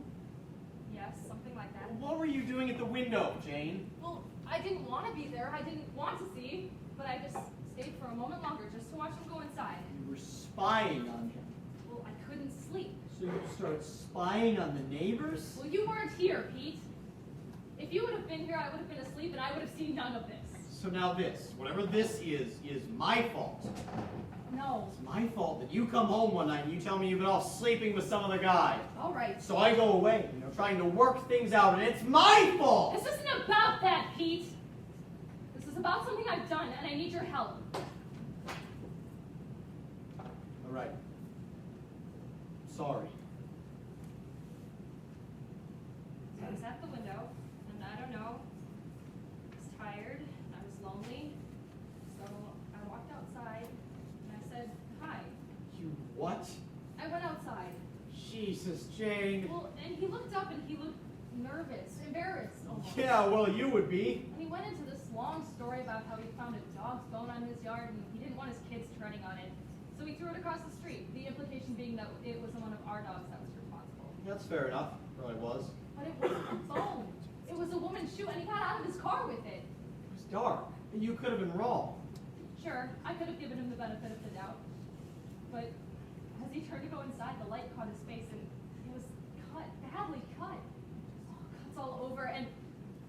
Yes, something like that. What were you doing at the window, Jane? Well, I didn't want to be there. I didn't want to see, but I just stayed for a moment longer just to watch him go inside. You were spying on him. Well, I couldn't sleep. So you started spying on the neighbors? Well, you weren't here, Pete. If you would have been here, I would have been asleep, and I would have seen none of this. So now this, whatever this is my fault. No. It's my fault that you come home one night and you tell me you've been off sleeping with some other guy. All right. So I go away, trying to work things out, and it's my fault! This isn't about that, Pete. This is about something I've done, and I need your help. All right. Sorry. So I was at the window, and I don't know, I was tired, and I was lonely, so I walked outside, and I said, hi. You what? I went outside. Jesus, Jane. Well, and he looked up, and he looked nervous, embarrassed almost. Yeah, well, you would be. And he went into this long story about how he found a dog's bone on his yard, and he didn't want his kids treading on it. So we threw it across the street, the implication being that it was one of our dogs that was responsible. That's fair enough. Probably was. But it wasn't a bone. It was a woman's shoe, and he got out of his car with it. It was dark. And you could have been wrong. Sure, I could have given him the benefit of the doubt. But as he turned to go inside, the light caught his face, and he was cut, badly cut. Cuts all over, and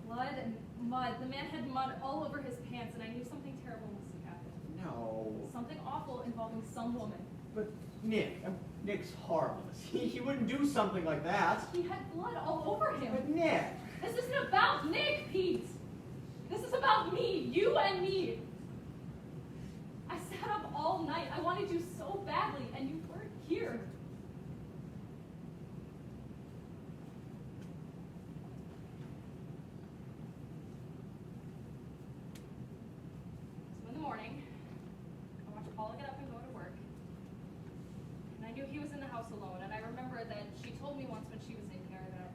blood and mud. The man had mud all over his pants, and I knew something terrible must have happened. No. Something awful involving some woman. But Nick's harmless. He wouldn't do something like that. He had blood all over him. But Nick. This isn't about Nick, Pete. This is about me, you and me. I sat up all night. I wanted you so badly, and you weren't here. So in the morning, I watched Paula get up and go to work. And I knew he was in the house alone, and I remember that she told me once when she was in here that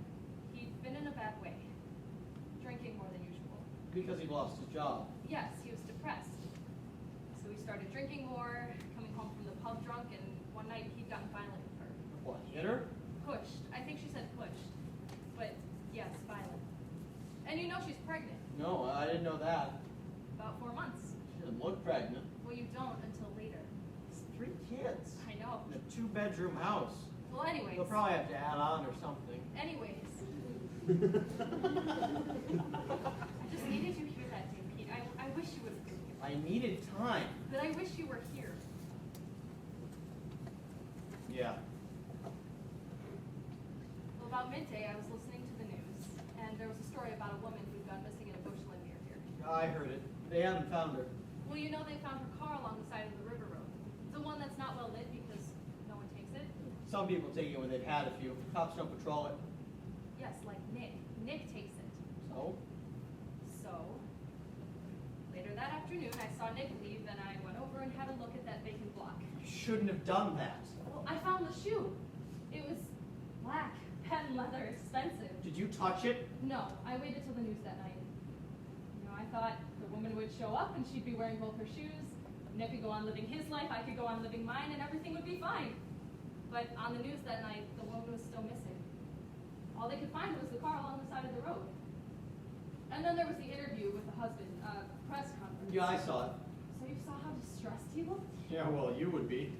he'd been in a bad way, drinking more than usual. Because he lost his job. Yes, he was depressed. So he started drinking more, coming home from the pub drunk, and one night he'd gotten violent with her. What, hit her? Pushed. I think she said pushed. But yes, violent. And you know she's pregnant. No, I didn't know that. About 4 months. She doesn't look pregnant. Well, you don't until later. It's 3 kids. I know. In a 2-bedroom house. Well, anyways. They'll probably have to add on or something. Anyways. I just needed you here that day, Pete. I wish you would have been here. I needed time. But I wish you were here. Yeah. Well, about midday, I was listening to the news, and there was a story about a woman who'd gone missing in a bushland near here. I heard it. They haven't found her. Well, you know they found her car along the side of the river road. The one that's not well lit because no one takes it. Some people take it when they've had a few. Cops don't patrol it. Yes, like Nick. Nick takes it. So? So, later that afternoon, I saw Nick leave, and I went over and had a look at that vacant block. You shouldn't have done that. Well, I found the shoe. It was black, patent leather, expensive. Did you touch it? No, I waited till the news that night. You know, I thought the woman would show up and she'd be wearing both her shoes. Nick could go on living his life, I could go on living mine, and everything would be fine. But on the news that night, the woman was still missing. All they could find was the car along the side of the road. And then there was the interview with the husband, press conference. Yeah, I saw it. So you saw how distressed he looked? Yeah, well, you would be.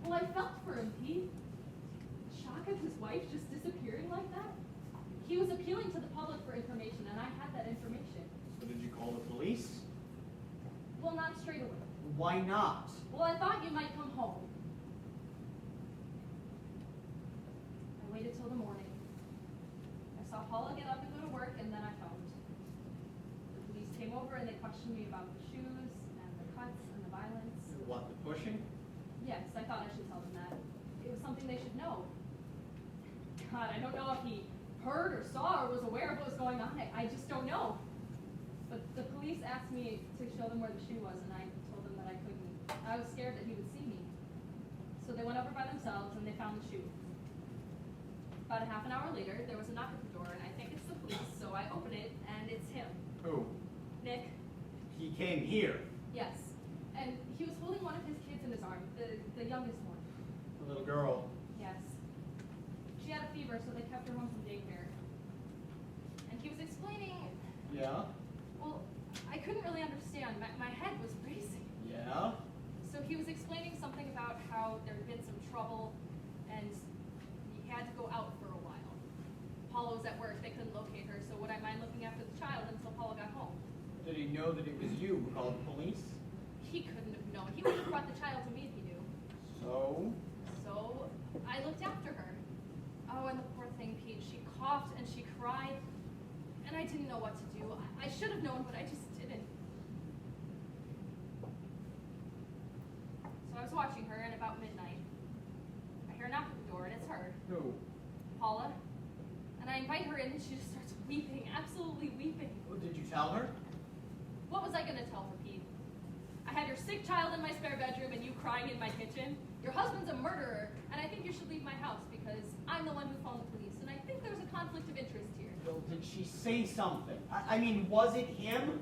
Well, I felt for him, Pete. The shock of his wife just disappearing like that. He was appealing to the public for information, and I had that information. So did you call the police? Well, not straight away. Why not? Well, I thought you might come home. I waited till the morning. I saw Paula get up and go to work, and then I phoned. The police came over and they questioned me about the shoes and the cuts and the violence. What, the pushing? Yes, I thought I should tell them that. It was something they should know. God, I don't know if he heard or saw or was aware of what was going on. I just don't know. But the police asked me to show them where the shoe was, and I told them that I couldn't. I was scared that he would see me. So they went over by themselves, and they found the shoe. About a half an hour later, there was a knock at the door, and I think it's the police, so I open it, and it's him. Who? Nick. He came here. Yes. And he was holding one of his kids in his arm, the youngest one. The little girl. Yes. She had a fever, so they kept her home from daycare. And he was explaining, Yeah? well, I couldn't really understand. My head was racing. Yeah? So he was explaining something about how there had been some trouble, and he had to go out for a while. Paula was at work, they couldn't locate her, so would I mind looking after the child until Paula got home? Did he know that it was you who called the police? He couldn't have known. He would have brought the child to me if he knew. So? So I looked after her. Oh, and the poor thing, Pete, she coughed and she cried, and I didn't know what to do. I should have known, but I just didn't. So I was watching her, and about midnight, I hear a knock at the door, and it's her, Who? Paula. And I invite her in, and she just starts weeping, absolutely weeping. Oh, did you tell her? What was I going to tell her, Pete? I had your sick child in my spare bedroom and you crying in my kitchen. Your husband's a murderer, and I think you should leave my house because I'm the one who phoned the police, and I think there's a conflict of interest here. Well, did she say something? I mean, was it him?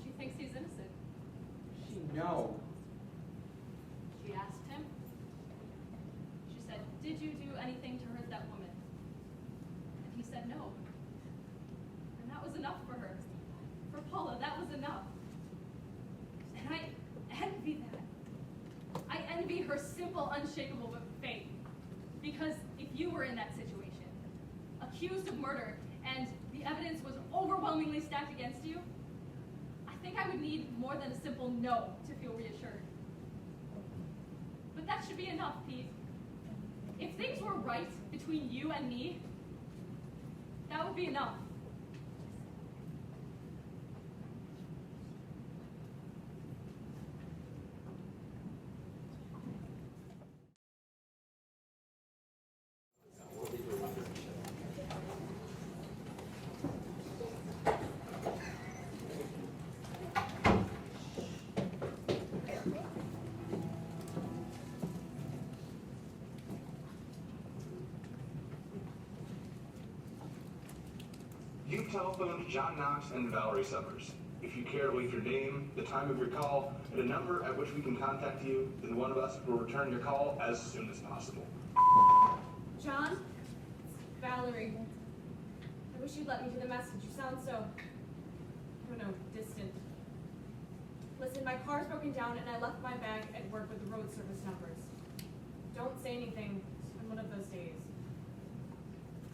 She thinks he's innocent. She know. you were in that situation, accused of murder, and the evidence was overwhelmingly stacked against you, I think I would need more than a simple no to feel reassured. But that should be enough, Pete. If things were right between you and me, that would be enough. You telephoned John Knox and Valerie Summers. If you care to leave your name, the time of your call, and a number at which we can contact you, then one of us will return your call as soon as possible. John? It's Valerie. I wish you'd let me do the message. You sound so, I don't know, distant. Listen, my car's broken down and I left my bag at work with the road service numbers. Don't say anything. It's been one of those days.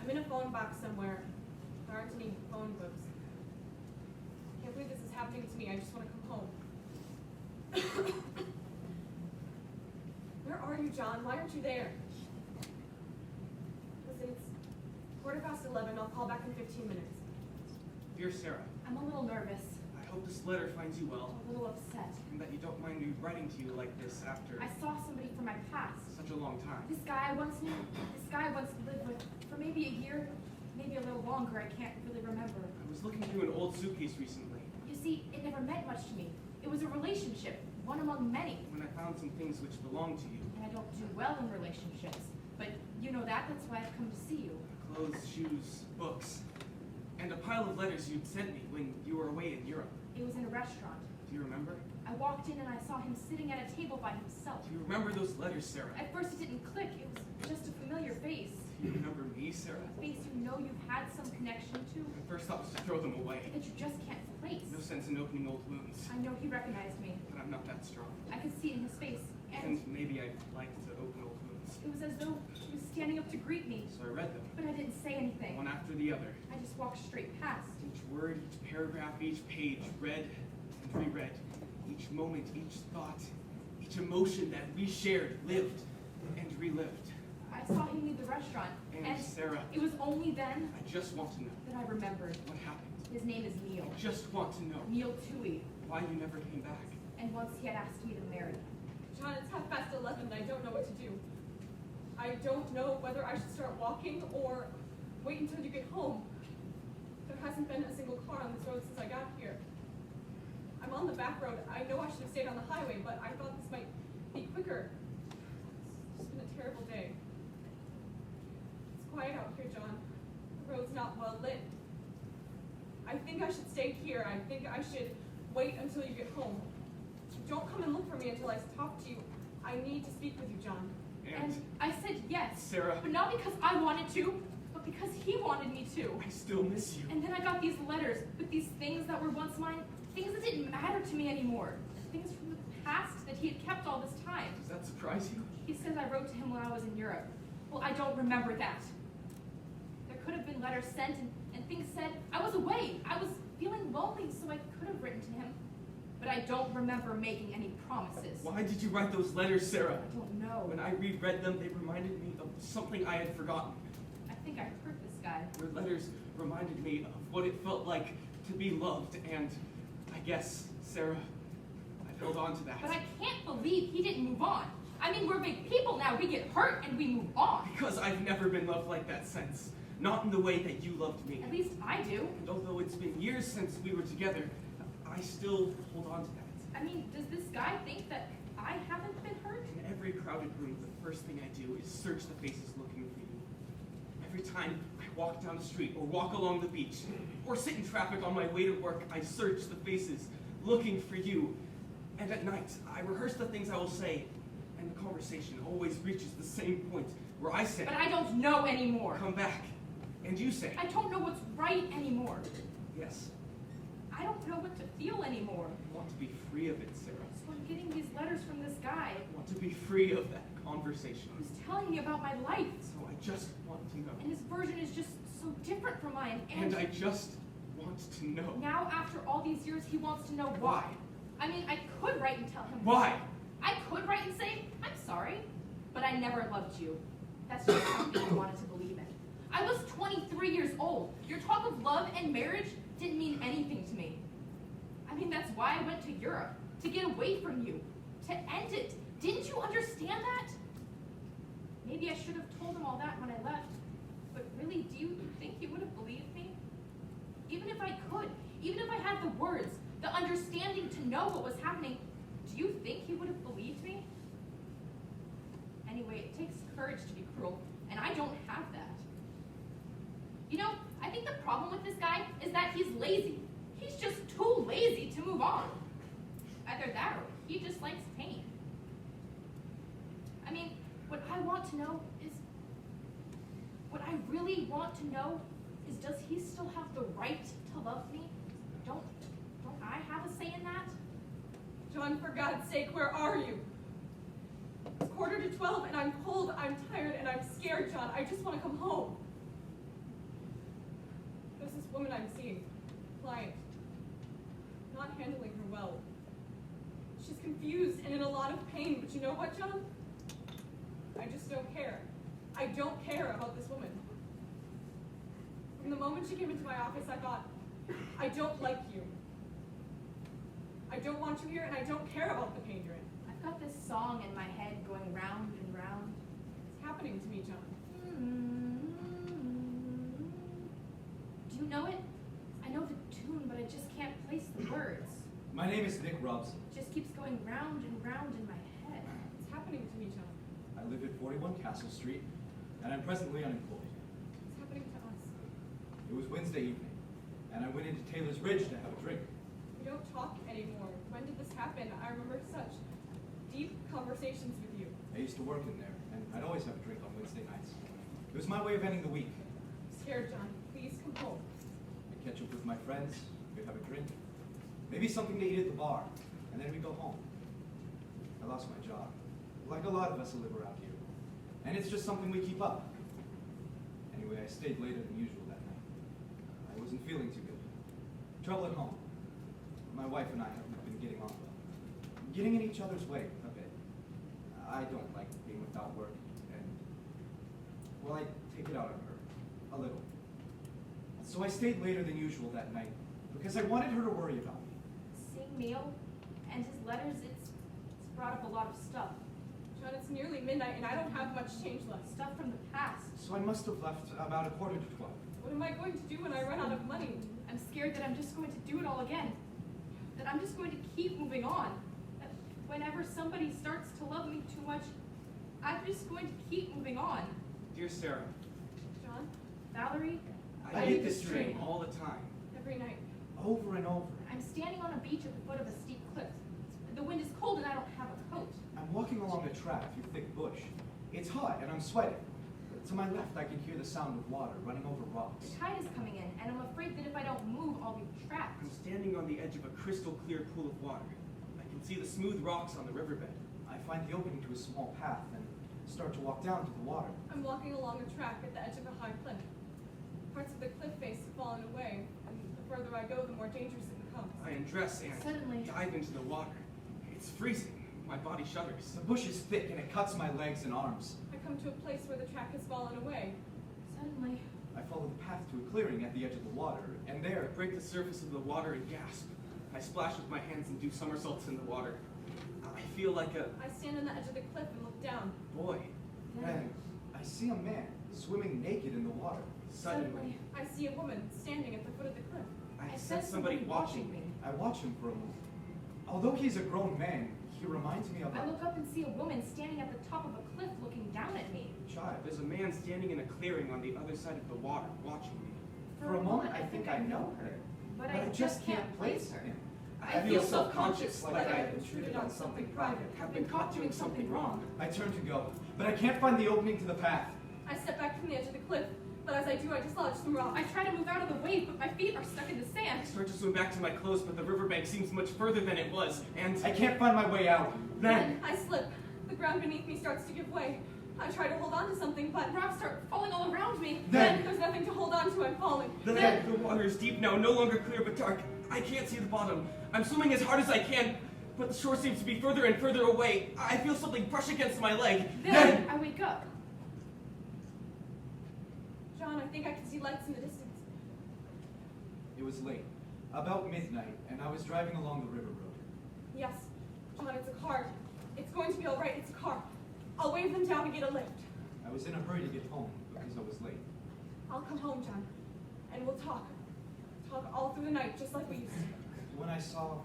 I'm in a phone box somewhere. There aren't any phone books. I can't believe this is happening to me. I just want to come home. Where are you, John? Why aren't you there? Listen, it's 11:15. I'll call back in 15 minutes. Dear Sarah, I'm a little nervous, I hope this letter finds you well, a little upset. and that you don't mind me writing to you like this after I saw somebody from my past. such a long time. This guy I once knew, this guy I once lived with for maybe a year, maybe a little longer, I can't really remember. I was looking through an old suitcase recently You see, it never meant much to me. It was a relationship, one among many. when I found some things which belonged to you. And I don't do well in relationships. But you know that, that's why I've come to see you. Clothes, shoes, books, and a pile of letters you'd sent me when you were away in Europe. It was in a restaurant. Do you remember? I walked in and I saw him sitting at a table by himself. Do you remember those letters, Sarah? At first it didn't click, it was just a familiar face. Do you remember me, Sarah? A face you know you've had some connection to, My first thought was to throw them away. that you just can't place. No sense in opening old wounds, I know he recognized me. but I'm not that strong. I could see it in his face. And And maybe I'd like to open old wounds. it was as though he was standing up to greet me. So I read them, But I didn't say anything. one after the other. I just walked straight past. Each word, each paragraph, each page, read and reread. Each moment, each thought, each emotion that we shared, lived and relived. I saw him leave the restaurant. And Sarah, it was only then I just want to know that I remembered. what happened. His name is Neil. I just want to know Neil Toohey. why you never came back. And once he had asked me to marry him. John, it's 11:30 and I don't know what to do. I don't know whether I should start walking or wait until you get home. There hasn't been a single car on this road since I got here. I'm on the back road. I know I should have stayed on the highway, but I thought this might be quicker. It's just been a terrible day. It's quiet out here, John. The road's not well lit. I think I should stay here. I think I should wait until you get home. Don't come and look for me until I talk to you. I need to speak with you, John. And I said yes. Sarah, But not because I wanted to, but because he wanted me to. I still miss you. And then I got these letters with these things that were once mine, things that didn't matter to me anymore. Things from the past that he had kept all this time. Does that surprise you? He says I wrote to him when I was in Europe. Well, I don't remember that. There could have been letters sent and things said. I was away. I was feeling lonely, so I could have written to him. But I don't remember making any promises. Why did you write those letters, Sarah? I don't know. When I reread them, they reminded me of something I had forgotten. I think I hurt this guy. Your letters reminded me of what it felt like to be loved, and I guess, Sarah, I held on to that. But I can't believe he didn't move on. I mean, we're big people now. We get hurt and we move on. Because I've never been loved like that since. Not in the way that you loved me. At least I do. And although it's been years since we were together, I still hold on to that. I mean, does this guy think that I haven't been hurt? In every crowded room, the first thing I do is search the faces looking for you. Every time I walk down the street or walk along the beach or sit in traffic on my way to work, I search the faces looking for you. And at night, I rehearse the things I will say, and the conversation always reaches the same point where I say, But I don't know anymore. come back. And you say, I don't know what's right anymore. yes. I don't know what to feel anymore. I want to be free of it, Sarah. So I'm getting these letters from this guy. I want to be free of that conversation. He was telling me about my life, So I just want to know. and his version is just so different from mine. And I just want to know. Now, after all these years, he wants to know why. I mean, I could write and tell him Why? I could write and say, I'm sorry, but I never loved you. That's just something I wanted to believe in. I was 23 years old. Your talk of love and marriage didn't mean anything to me. I mean, that's why I went to Europe, to get away from you, to end it. Didn't you understand that? Maybe I should have told him all that when I left, but really, do you think he would have believed me? Even if I could, even if I had the words, the understanding to know what was happening, do you think he would have believed me? Anyway, it takes courage to be cruel, and I don't have that. You know, I think the problem with this guy is that he's lazy. He's just too lazy to move on. Either that or he just likes pain. I mean, what I want to know is, what I really want to know is, does he still have the right to love me? Don't I have a say in that? John, for God's sake, where are you? It's 11:45 and I'm cold, I'm tired, and I'm scared, John. I just want to come home. There's this woman I'm seeing, client, not handling her well. She's confused and in a lot of pain, but you know what, John? I just don't care. I don't care about this woman. From the moment she came into my office, I thought, I don't like you. I don't want you here, and I don't care about the pain you're in. I've got this song in my head going round and round. It's happening to me, John. Do you know it? I know the tune, but I just can't place the words. My name is Nick Robson. It just keeps going round and round in my head. It's happening to me, John. I live at 41 Castle Street, and I'm presently unemployed. It's happening to us. It was Wednesday evening, and I went into Taylor's Ridge to have a drink. We don't talk anymore. When did this happen? I remember such deep conversations with you. I used to work in there, and I'd always have a drink on Wednesday nights. It was my way of ending the week. I'm scared, John. Please come home. I'd catch up with my friends, we'd have a drink, maybe something to eat at the bar, and then we'd go home. I lost my job, like a lot of us who live around here, and it's just something we keep up. Anyway, I stayed later than usual that night. I wasn't feeling too good. Trouble at home. My wife and I haven't been getting on well. Getting in each other's way a bit. I don't like being without work, and, well, I take it out on her, a little. So I stayed later than usual that night, because I wanted her to worry about me. Seeing Neil and his letters, it's brought up a lot of stuff. John, it's nearly midnight, and I don't have much change left. Stuff from the past. So I must have left about 11:45. What am I going to do when I run out of money? I'm scared that I'm just going to do it all again. That I'm just going to keep moving on. That whenever somebody starts to love me too much, I'm just going to keep moving on. Dear Sarah, John, Valerie, I get this dream all the time, every night. over and over. I'm standing on a beach at the foot of a steep cliff. The wind is cold and I don't have a coat. I'm walking along a track through thick bush. It's hot and I'm sweating. To my left, I can hear the sound of water running over rocks. The tide is coming in, and I'm afraid that if I don't move, I'll be trapped. I'm standing on the edge of a crystal clear pool of water. I can see the smooth rocks on the riverbed. I find the opening to a small path and start to walk down to the water. I'm walking along a track at the edge of a high cliff. Parts of the cliff face have fallen away, and the further I go, the more dangerous it becomes. I undress and Suddenly- dive into the water. It's freezing. My body shudders. The bush is thick and it cuts my legs and arms. I come to a place where the track has fallen away. Suddenly, I follow the path to a clearing at the edge of the water, and there, I break the surface of the water and gasp. I splash with my hands and do somersaults in the water. I feel like a I stand on the edge of the cliff and look down. boy. and I see a man swimming naked in the water. Suddenly, I see a woman standing at the foot of the cliff. I sense somebody watching me. I watch him for a moment. Although he's a grown man, he reminds me of I a look up and see a woman standing at the top of a cliff looking down at me. child. There's a man standing in a clearing on the other side of the water, watching me. For a moment, I think I know her, but I just can't place her. I feel self-conscious, like I have intruded on something private, have been caught doing something wrong. I turn to go, but I can't find the opening to the path. I step back from the edge of the cliff, but as I do, I dislodge some rocks. I try to move out of the way, but my feet are stuck in the I sand. start to swim back to my clothes, but the riverbank seems much further than it was, and I can't find my way out. then I slip. The ground beneath me starts to give way. I try to hold on to something, but Rocks start falling all around me. Then- there's nothing to hold on to. I'm falling. The water is deep now, no longer clear but dark. I can't see the bottom. I'm swimming as hard as I can, but the shore seems to be further and further away. I feel something brush against my leg. Then I wake up. John, I think I can see lights in the distance. It was late, about midnight, and I was driving along the river road. Yes, John, it's a car. It's going to be all right. It's a car. I'll wave them down and get a lift. I was in a hurry to get home because I was late. I'll come home, John, and we'll talk. Talk all through the night, just like we used to. When I saw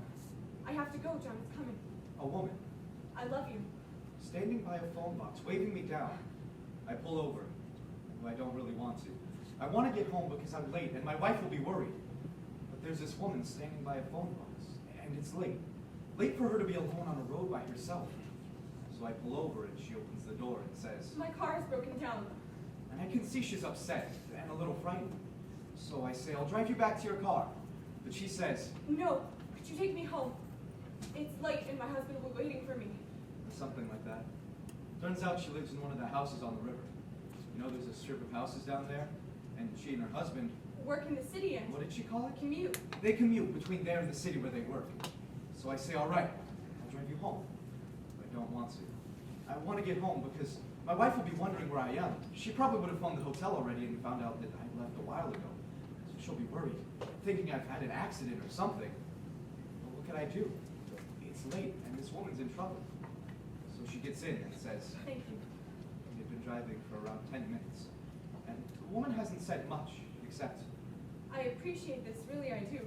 I have to go, John. It's coming. a woman I love you. standing by a phone box, waving me down, I pull over, though I don't really want to. I want to get home because I'm late, and my wife will be worried. But there's this woman standing by a phone box, and it's late. Late for her to be alone on a road by herself. So I pull over, and she opens the door and says, My car is broken down. and I can see she's upset and a little frightened. So I say, I'll drive you back to your car. But she says, No, could you take me home? It's late and my husband will be waiting for me. or something like that. Turns out she lives in one of the houses on the river. You know, there's a strip of houses down there, and she and her husband, Work in the city and what did she call it? commute. They commute between there and the city where they work. So I say, all right, I'll drive you home. But I don't want to. I want to get home because my wife will be wondering where I am. She probably would have phoned the hotel already and found out that I left a while ago. So she'll be worried, thinking I've had an accident or something. But what can I do? It's late and this woman's in trouble. So she gets in and says, Thank you. we've been driving for around 10 minutes. And the woman hasn't said much, except I appreciate this, really I do.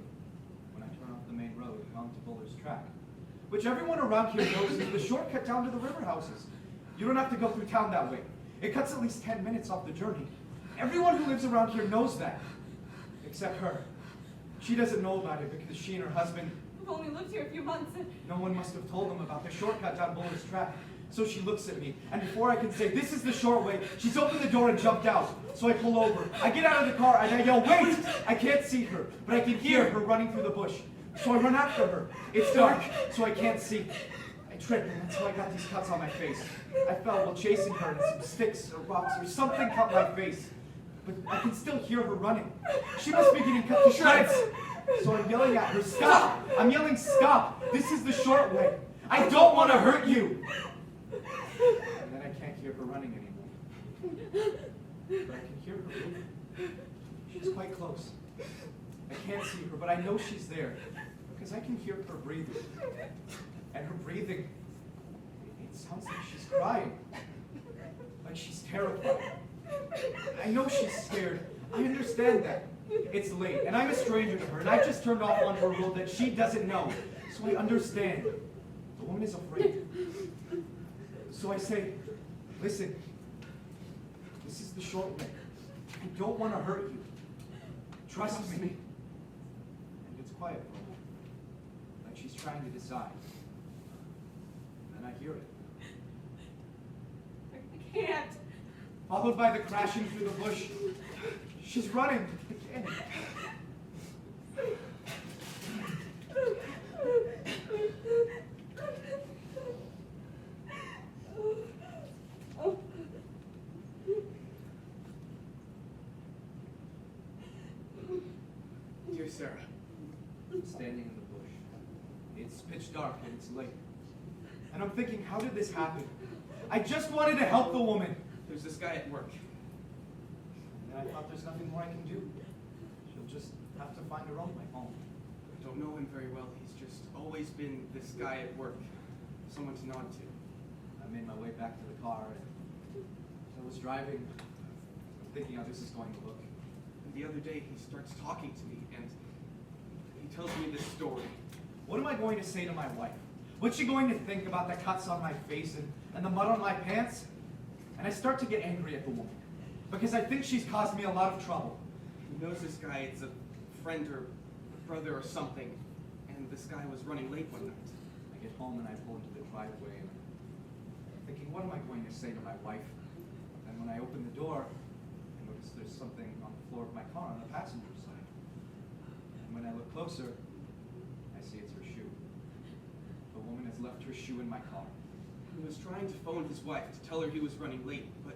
when I turn off the main road onto Buller's Track, which everyone around here knows is the shortcut down to the river houses. You don't have to go through town that way. It cuts at least 10 minutes off the journey. Everyone who lives around here knows that, except her. She doesn't know about it because she and her husband, I've only lived here a few months and no one must have told them about the shortcut down Buller's Track. So she looks at me, and before I can say, this is the short way, she's opened the door and jumped out. So I pull over. I get out of the car, and I yell, wait! I can't see her, but I can hear her running through the bush. So I run after her. It's dark, so I can't see. I trip, and that's how I got these cuts on my face. I fell while chasing her, and some sticks or rocks or something cut my face. But I can still hear her running. She must be getting cut to shreds. So I'm yelling at her, stop! I'm yelling, stop! This is the short way. I don't want to hurt you! And then I can't hear her running anymore. But I can hear her moving. She's quite close. I can't see her, but I know she's there because I can hear her breathing. And her breathing, it sounds like she's crying. Like she's terrified. I know she's scared. I understand that. It's late, and I'm a stranger to her, and I just turned off onto a road that she doesn't know. So I understand. The woman is afraid. So I say, listen, this is the short way. I don't want to hurt you. Trust me. And it's quiet for a moment, like she's trying to decide. And I hear it. I can't. Followed by the crashing through the bush. She's running again. Dear Sarah, I'm standing in the bush. It's pitch dark and it's late. And I'm thinking, how did this happen? I just wanted to help the woman. there's this guy at work. And I thought there's nothing more I can do. She'll just have to find her own way home. I don't know him very well. He's just always been this guy at work. Someone to nod to. I made my way back to the car, and as I was driving, I'm thinking how this is going to look. And the other day, he starts talking to me, and he tells me this story. What am I going to say to my wife? What's she going to think about the cuts on my face and the mud on my pants? And I start to get angry at the woman, because I think she's caused me a lot of trouble. He knows this guy. It's a friend or brother or something. And this guy was running late one night. I get home and I pull into the driveway, and I'm thinking, what am I going to say to my wife? And when I open the door, I notice there's something on the floor of my car on the passenger side. And when I look closer, I see it's her shoe. The woman has left her shoe in my car. He was trying to phone his wife to tell her he was running late, but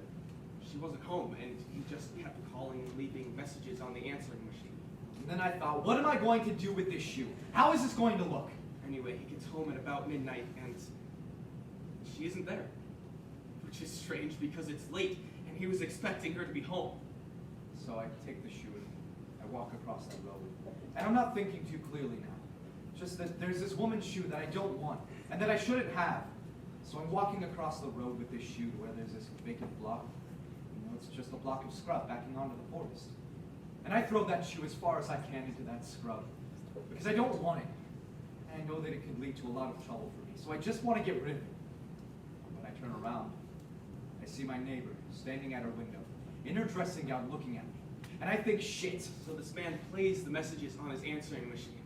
she wasn't home, and he just kept calling and leaving messages on the answering machine. And then I thought, what am I going to do with this shoe? How is this going to look? Anyway, he gets home at about midnight, and she isn't there. Which is strange because it's late, and he was expecting her to be home. So I take the shoe and I walk across the road. And I'm not thinking too clearly now. Just that there's this woman's shoe that I don't want, and that I shouldn't have. So I'm walking across the road with this shoe to where there's this vacant block. You know, it's just a block of scrub backing onto the forest. And I throw that shoe as far as I can into that scrub, because I don't want it. And I know that it could lead to a lot of trouble for me, so I just want to get rid of it. When I turn around, I see my neighbor standing at her window, in her dressing gown looking at me. And I think, shit. So this man plays the messages on his answering machine.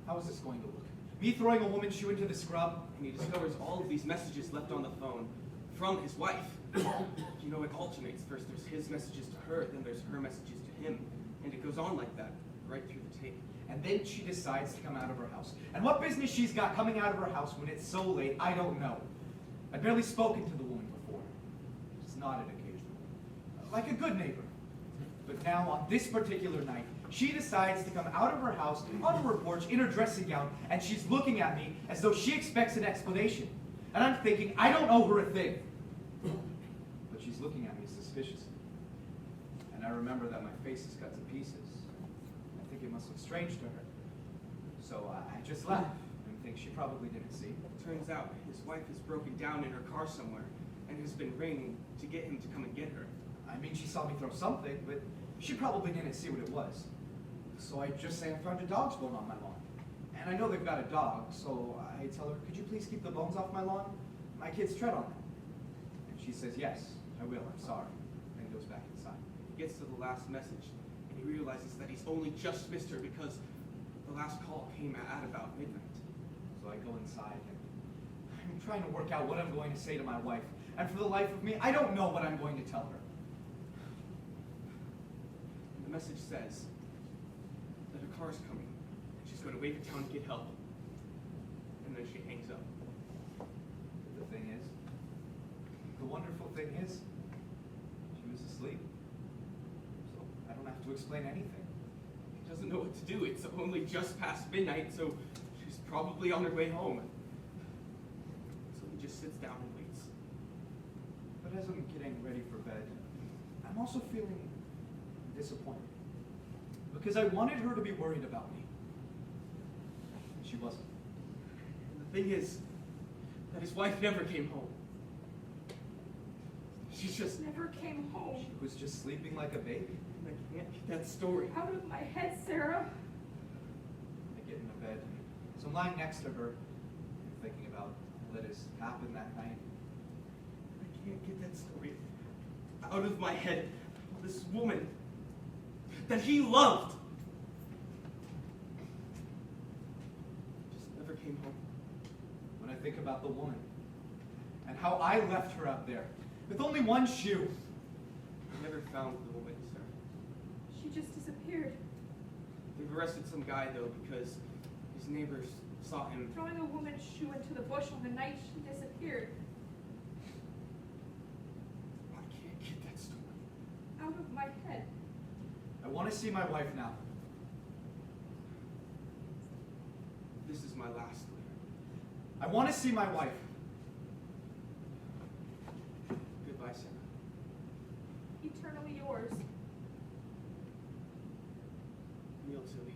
How is this going to look? Me throwing a woman's shoe into the scrub? And he discovers all of these messages left on the phone from his wife. You know, it alternates. First there's his messages to her, then there's her messages to him. And it goes on like that, right through the tape. And then she decides to come out of her house. And what business she's got coming out of her house when it's so late, I don't know. I've barely spoken to the woman before. Just nodded occasionally. Like a good neighbor. But now, on this particular night, she decides to come out of her house, onto her porch, in her dressing gown, and she's looking at me as though she expects an explanation. And I'm thinking, I don't owe her a thing. But she's looking at me suspiciously. And I remember that my face is cut to pieces. I think it must look strange to her. So I just laugh and think she probably didn't see. Turns out his wife has broken down in her car somewhere and has been ringing to get him to come and get her. I mean, she saw me throw something, but she probably didn't see what it was. So I just say I found a dog's bone on my lawn. And I know they've got a dog, so I tell her, could you please keep the bones off my lawn? My kids tread on them. And she says, yes, I will, I'm sorry. And goes back inside. He gets to the last message, and he realizes that he's only just missed her because the last call came at about midnight. So I go inside, and I'm trying to work out what I'm going to say to my wife. And for the life of me, I don't know what I'm going to tell her. And the message says that her car's coming, and she's going to wave it down to get help. And then she hangs up. The thing is, the wonderful thing is, she was asleep. So I don't have to explain anything. He doesn't know what to do. It's only just past midnight, so she's probably on her way home. So he just sits down and waits. But as I'm getting ready for bed, I'm also feeling disappointed. Because I wanted her to be worried about me. And she wasn't. And the thing is that his wife never came home. She just Never came home. She was just sleeping like a baby. I can't get that story. Out of my head, Sarah. I get into bed, and so I'm lying next to her, and thinking about all that has happened that night. I can't get that story out of my head. This woman that he loved just never came home. When I think about the woman, and how I left her out there, with only one shoe. I never found the woman, sir. She just disappeared. They've arrested some guy, though, because his neighbors saw him. Throwing a woman's shoe into the bush on the night she disappeared. I can't get that story. Out of my head. I want to see my wife now. This is my last letter. I want to see my wife. Goodbye, Sarah. Eternally yours. Neil Tilly.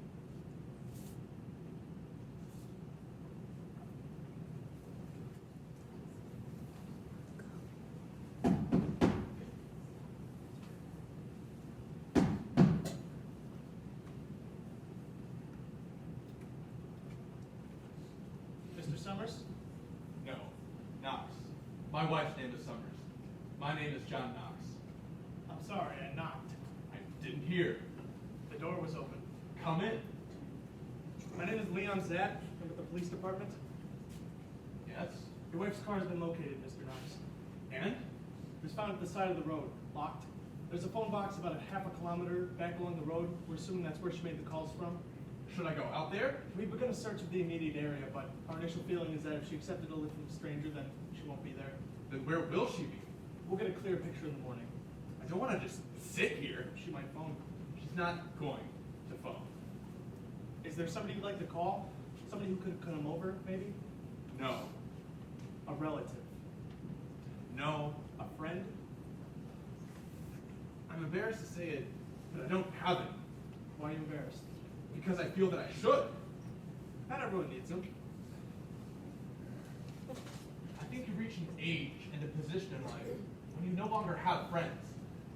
Mr. Summers? No, Knox. My wife's name is Summers. My name is John Knox. I'm sorry, I knocked. I didn't hear. The door was open. Come in. My name is Leon Zatt. I'm with the police department. Yes. Your wife's car has been located, Mr. Knox. And? It was found at the side of the road, locked. There's a phone box about a half a kilometer back along the road. We're assuming that's where she made the calls from. Should I go out there? We've begun a search of the immediate area, but our initial feeling is that if she accepted a lift from a stranger, then she won't be there. Then where will she be? We'll get a clear picture in the morning. I don't want to just sit here. She might phone. She's not going to phone. Is there somebody you'd like to call? Somebody who could come over, maybe? No. A relative? No. A friend? I'm embarrassed to say it, but I don't have it. Why are you embarrassed? Because I feel that I should. Not everyone needs them. I think you reach an age and a position in life when you no longer have friends.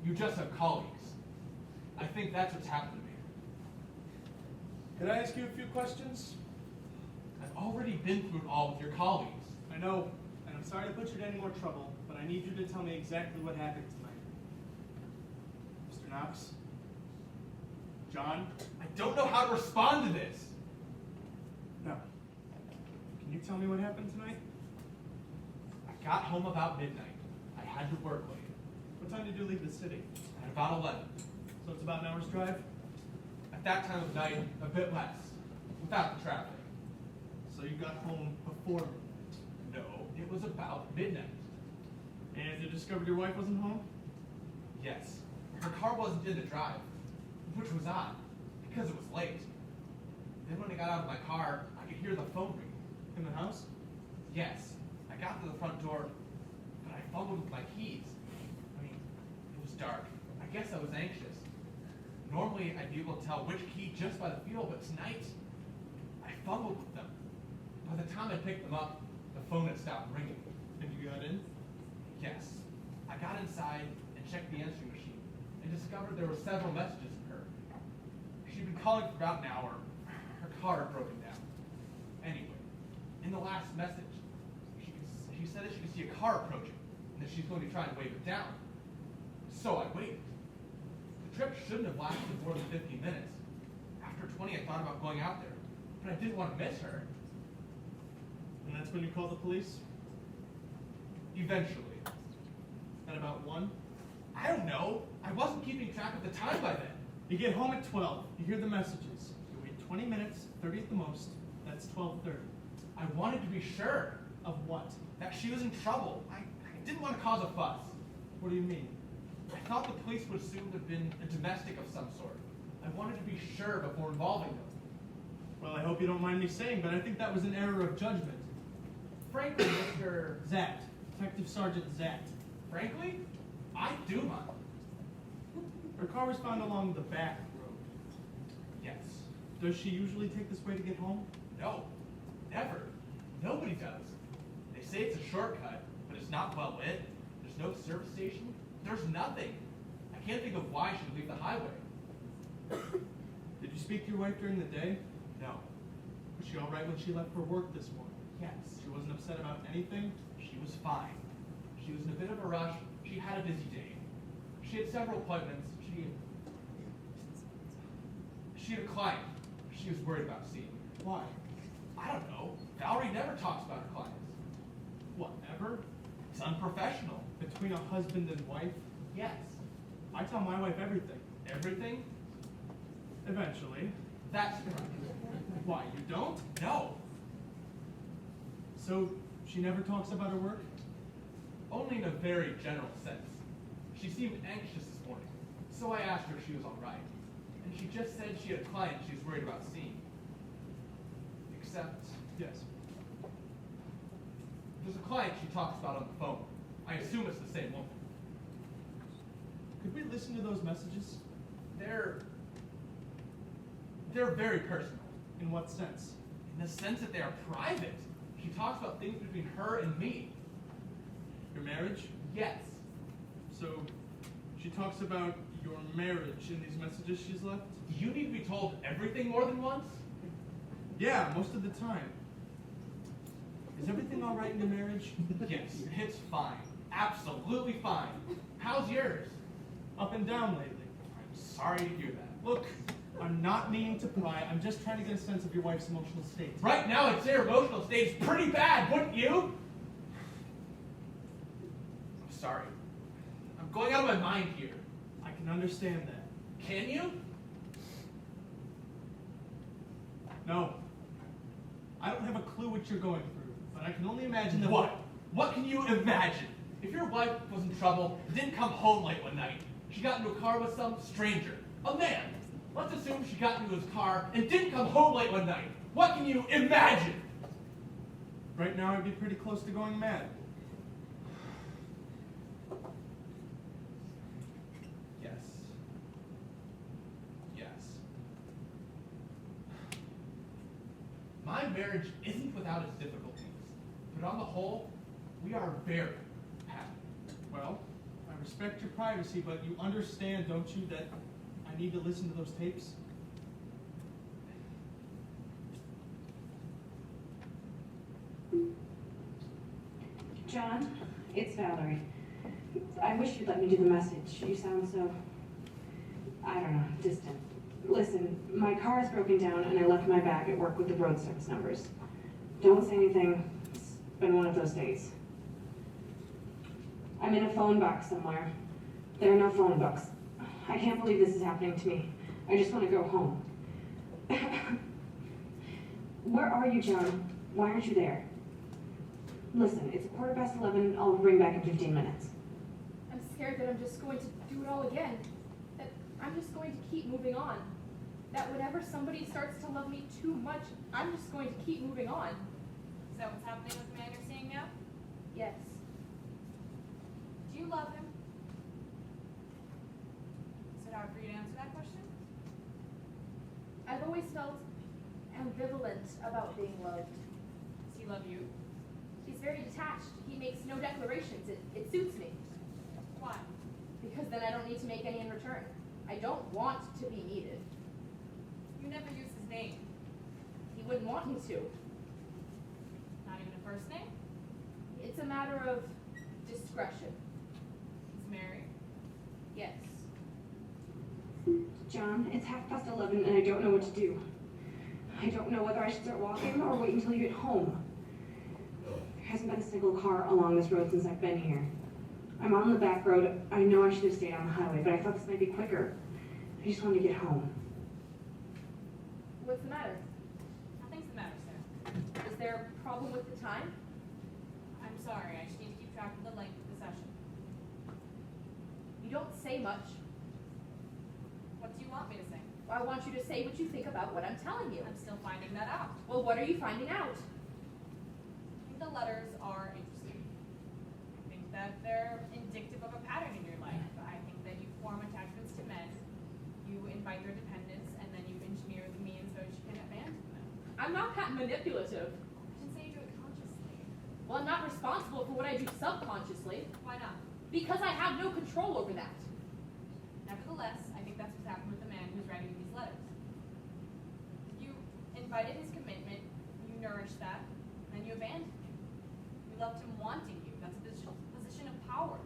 You just have colleagues. I think that's what's happened to me. Could I ask you a few questions? I've already been through it all with your colleagues. I know, and I'm sorry to put you to any more trouble, but I need you to tell me exactly what happened tonight. Mr. Knox? John? I don't know how to respond to this. No. Can you tell me what happened tonight? I got home about midnight. I had to work late. What time did you leave the city? At about 11. So it's about an hour's drive? At that time of night, a bit less. Without the traffic. So you got home before midnight? No, it was about midnight. And you discovered your wife wasn't home? Yes. Her car wasn't in the drive, which was odd, because it was late. Then when I got out of my car, I could hear the phone ring. In the house? Yes. I got to the front door, but I fumbled with my keys. I mean, it was dark. I guess I was anxious. Normally, I'd be able to tell which key just by the feel, but tonight, I fumbled with them. By the time I picked them up, the phone had stopped ringing. And you got in? Yes. I got inside and checked the answering machine and discovered there were several messages from her. She'd been calling for about an hour. Her car had broken down. Anyway, in the last message, she said that she could see a car approaching and that she's going to try and wave it down. So I waited. The trip shouldn't have lasted more than 15 minutes. After 20, I thought about going out there, but I didn't want to miss her. And that's when you called the police? Eventually. At about 1? I don't know. I wasn't keeping track of the time by then. You get home at 12. You hear the messages. You wait 20 minutes, 30 at the most. That's 12:30. I wanted to be sure Of what? that she was in trouble. I didn't want to cause a fuss. What do you mean? I thought the police would assume there'd been a domestic of some sort. I wanted to be sure before involving them. Well, I hope you don't mind me saying, but I think that was an error of judgment. Frankly, Mr. Zacht. Detective Sergeant Zacht. Frankly, I do mind. Her car was found along the back road. Yes. Does she usually take this way to get home? No. Never. Nobody does. They say it's a shortcut, but it's not well lit. There's no service station. There's nothing. I can't think of why she'd leave the highway. Did you speak to your wife during the day? No. Was she all right when she left for work this morning? Yes. She wasn't upset about anything? She was fine. She was in a bit of a rush. She had a busy day. She had several appointments. She had a client she was worried about seeing. Why? I don't know. Valerie never talks about her clients. What, ever? It's unprofessional. Between a husband and wife? Yes. I tell my wife everything. Everything? Eventually. That's correct. Why, you don't? No. So, she never talks about her work? Only in a very general sense. She seemed anxious this morning, so I asked her if she was all right. And she just said she had a client she was worried about seeing. Except, Yes. there's a client she talks about on the phone. I assume it's the same woman. Could we listen to those messages? They're very personal. In what sense? In the sense that they are private. She talks about things between her and me. Your marriage? Yes. So, she talks about your marriage in these messages she's left? Do you need to be told everything more than once? Yeah, most of the time. Is everything all right in your marriage? Yes, it's fine. Absolutely fine. How's yours? Up and down lately. I'm sorry to hear that. Look, I'm not meaning to pry. I'm just trying to get a sense of your wife's emotional state. Right now, I'd say her emotional state is pretty bad, wouldn't you? I'm sorry. I'm going out of my mind here. I can understand that. Can you? No. I don't have a clue what you're going through, but I can only imagine that. What? What can you imagine? If your wife was in trouble and didn't come home late one night, she got into a car with some stranger, a man. Let's assume she got into his car and didn't come home late one night. What can you imagine? Right now, I'd be pretty close to going mad. Yes. Yes. My marriage isn't without its difficulties, but on the whole, we are very happy. Well, I respect your privacy, but you understand, don't you, that I need to listen to those tapes? John, it's Valerie. I wish you'd let me do the message. You sound so, I don't know, distant. Listen, my car is broken down and I left my bag at work with the road service numbers. Don't say anything. It's been one of those days. I'm in a phone box somewhere. There are no phone books. I can't believe this is happening to me. I just want to go home. Where are you, John? Why aren't you there? Listen, it's 11:15. I'll ring back in 15 minutes. I'm scared that I'm just going to do it all again. That I'm just going to keep moving on. That whenever somebody starts to love me too much, I'm just going to keep moving on. Is that what's happening with the man you're seeing now? Yes. Do you love him? Is it hard for you to answer that question? I've always felt ambivalent about being loved. Does he love you? He's very detached. He makes no declarations. It suits me. Why? Because then I don't need to make any in return. I don't want to be needed. You never use his name. He wouldn't want me to. Not even a first name? It's a matter of discretion. He's married. Yes. John, it's 11:30 and I don't know what to do. I don't know whether I should start walking or wait until you get home. There hasn't been a single car along this road since I've been here. I'm on the back road. I know I should have stayed on the highway, but I thought this might be quicker. I just wanted to get home. What's the matter? Nothing's the matter, Sarah. Is there a problem with the time? I'm sorry. I just need to keep track of the length of the session. You don't say much. What do you want me to say? I want you to say what you think about what I'm telling you. I'm still finding that out. Well, what are you finding out? I think the letters are interesting. I think that they're indicative of a pattern in your life. I think that you form attachments to men, you invite their dependence, and then you engineer the means so that you can abandon them. I'm not that manipulative. I didn't say you do it consciously. Well, I'm not responsible for what I do subconsciously. Why not? Because I have no control over that. Nevertheless, I think that's what's happened with the man who's writing you these letters. You invited his commitment, you nourished that, and then you abandoned him. You left him wanting you. That's a position of power.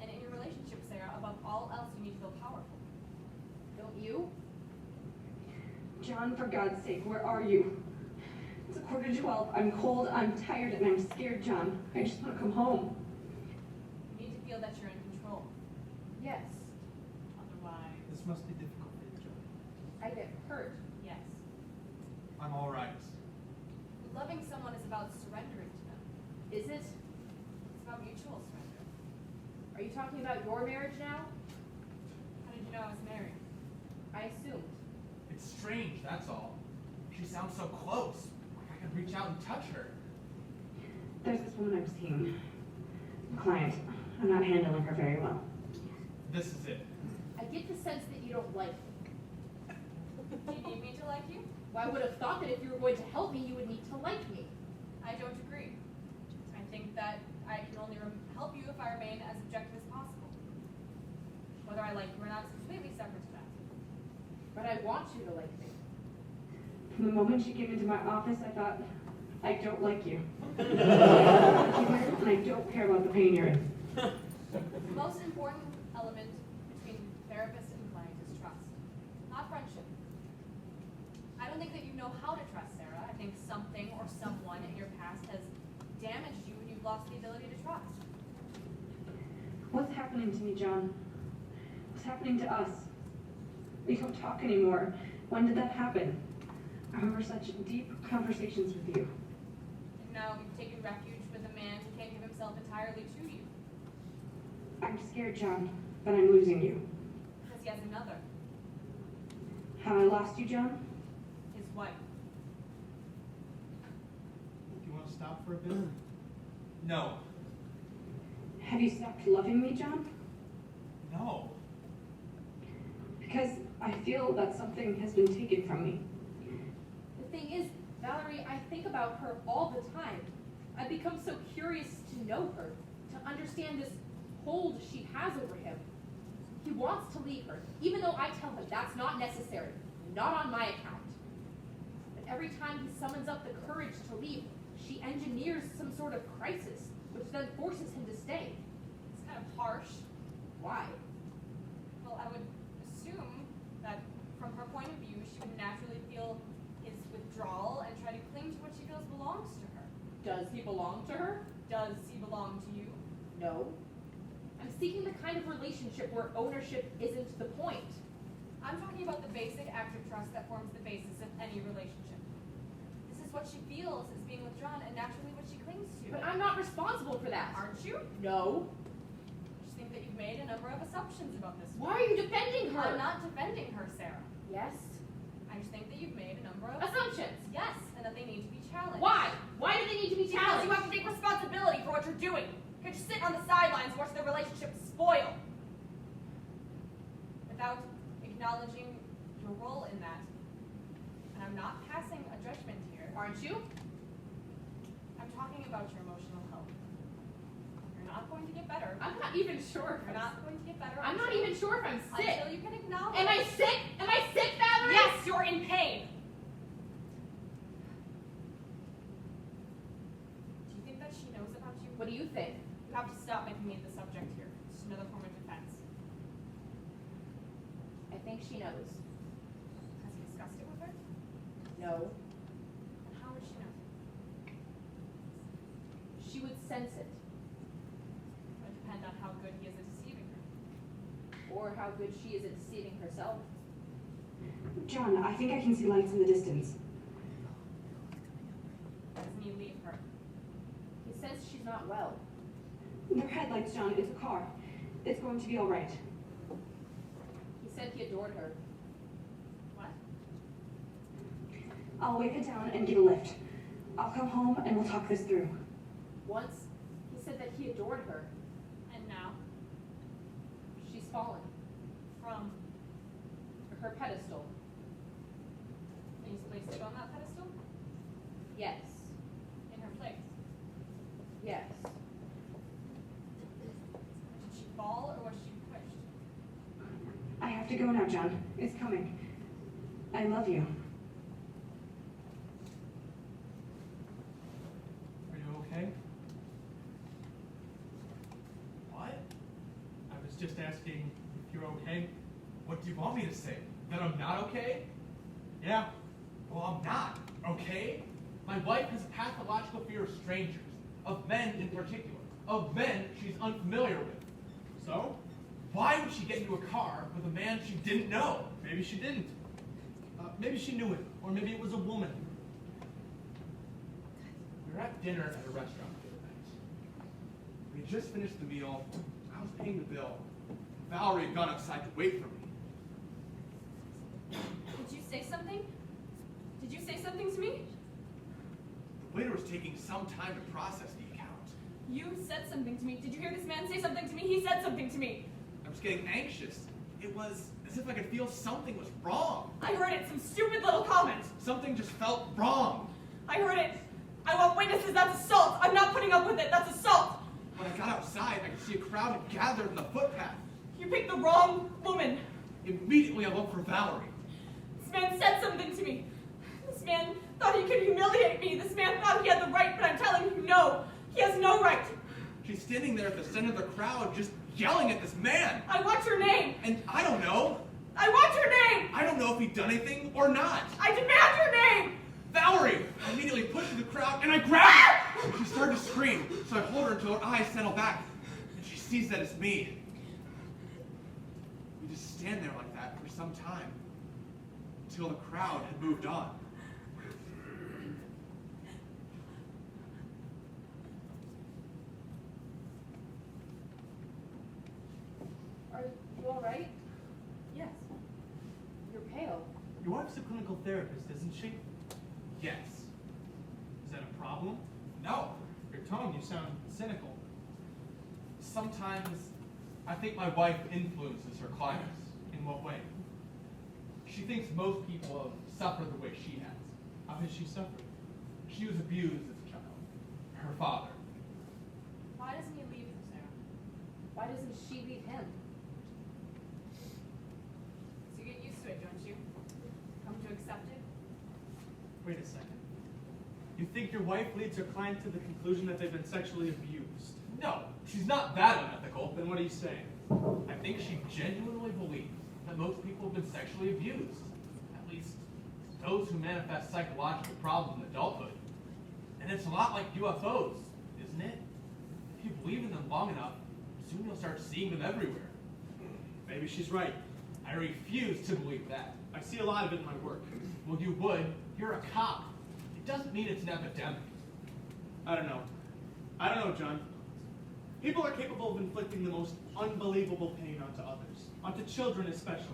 And in your relationship, Sarah, above all else, you need to feel powerful. Don't you? John, for God's sake, where are you? It's 11:45. I'm cold, I'm tired, and I'm scared, John. I just want to come home. You need to feel that you're in control. Yes. Otherwise, This must be difficult for you, John. I get hurt. yes. I'm all right. Loving someone is about surrendering to them. Is it? It's about mutual surrender. Are you talking about your marriage now? How did you know I was married? I assumed. It's strange, that's all. She sounds so close. Like I could reach out and touch her. There's this woman I'm seeing. A client. I'm not handling her very well. This is it. I get the sense that you don't like me. Do you need me to like you? Well, I would have thought that if you were going to help me, you would need to like me. I don't agree. I think that I can only help you if I remain as objective as possible. Whether I like you or not is completely separate to that. But I want you to like me. From the moment she came into my office, I thought, I don't like you. And I don't care about the pain you're in. The most important element between therapist and client is trust, not friendship. I don't think that you know how to trust Sarah. I think something or someone in your past has damaged you and you've lost the ability to trust. What's happening to me, John? What's happening to us? We don't talk anymore. When did that happen? over such deep conversations with you. And now you've taken refuge with a man who can't give himself entirely to you. I'm scared, John, but I'm losing you. Because he has another, Have I lost you, John? his wife. Do you want to stop for a bit? No. Have you stopped loving me, John? No. Because I feel that something has been taken from me. The thing is, Valerie, I think about her all the time. I've become so curious to know her, to understand this hold she has over him. He wants to leave her, even though I tell him that's not necessary, not on my account. But every time he summons up the courage to leave, she engineers some sort of crisis, which then forces him to stay. It's kind of harsh. Why? Well, I would assume that from her point of view, she would naturally feel his withdrawal and try to cling to what she feels belongs to her. Does he belong to her? Does he belong to you? No. I'm seeking the kind of relationship where ownership isn't the point. I'm talking about the basic act of trust that forms the basis of any relationship. This is what she feels is being withdrawn and naturally what she clings to. But I'm not responsible for that. Aren't you? No. I just think that you've made a number of assumptions about this. Why are you defending her? I'm not defending her, Sarah. Yes. I just think that you've made a number of Assumptions. Yes, and that they need to be challenged. Why? Why do they need to be Because challenged? you have to take responsibility for what you're doing. You can't just sit on the sidelines and watch the relationship spoil without acknowledging your role in that. And I'm not passing a judgment here. Aren't you? I'm talking about your emotional health. You're not going to get better. I'm not even sure if You're not going to get better. I'm not even sure if I'm sick. Until you can acknowledge. Am I sick? Am I sick, Valerie? Yes, you're in pain. Do you think that she knows about you? What do you think? You have to stop making me the subject here. It's another form of defense. I think she knows. Has he discussed it with her? No. And how would she know? She would sense it. It would depend on how good he is at deceiving her. Or how good she is at deceiving herself. John, I think I can see lights in the distance. Doesn't he leave her? He says she's not well. They're headlights, John. It's a car. It's going to be all right. He said he adored her. What? I'll wave it down and get a lift. I'll come home and we'll talk this through. Once, he said that he adored her. And now? She's fallen. From? Her pedestal. And he's placed you on that pedestal? Yes. In her place? Yes. Did she fall or was she pushed? I have to go now, John. It's coming. I love you. Are you okay? What? I was just asking if you're okay. What do you want me to say? That I'm not okay? Yeah. Well, I'm not, okay? My wife has a pathological fear of strangers, of men in particular, of men she's unfamiliar with. So, why would she get into a car with a man she didn't know? Maybe she didn't. Maybe she knew it, or maybe it was a woman. We were at dinner at a restaurant the other night. We had just finished the meal. I was paying the bill. Valerie had gone outside to wait for me. Did you say something? Did you say something to me? The waiter was taking some time to process the account. You said something to me. Did you hear this man say something to me? He said something to me. I was getting anxious. It was as if I could feel something was wrong. I heard it. Some stupid little comment. Something just felt wrong. I heard it. I want witnesses. That's assault. I'm not putting up with it. That's assault. When I got outside, I could see a crowd had gathered in the footpath. You picked the wrong woman. Immediately, I looked for Valerie. This man said something to me. This man thought he could humiliate me. This man thought he had the right, but I'm telling you, no. He has no right. She's standing there at the center of the crowd, just yelling at this man. I want your name. And I don't know. I want your name. I don't know if he'd done anything or not. I demand your name. Valerie! I immediately pushed through the crowd and I grabbed her! She started to scream, so I hold her until her eyes settle back. And she sees that it's me. We just stand there like that for some time. Until the crowd had moved on. wife's a clinical therapist, isn't she? Yes. Is that a problem? No. Your tone, you sound cynical. Sometimes I think my wife influences her clients. In what way? She thinks most people have suffered the way she has. How has she suffered? She was abused as a child. Her father. Why doesn't he leave her, Sarah? Why doesn't she leave him? So you get used to it, don't you? Come to accept it? Wait a second. You think your wife leads her client to the conclusion that they've been sexually abused? No, she's not that unethical. Then what are you saying? I think she genuinely believes that most people have been sexually abused. At least those who manifest psychological problems in adulthood. And it's a lot like UFOs, isn't it? If you believe in them long enough, soon you'll start seeing them everywhere. Maybe she's right. I refuse to believe that. I see a lot of it in my work. Well, you would. You're a cop. It doesn't mean it's an epidemic. I don't know, John. People are capable of inflicting the most unbelievable pain onto others, onto children especially.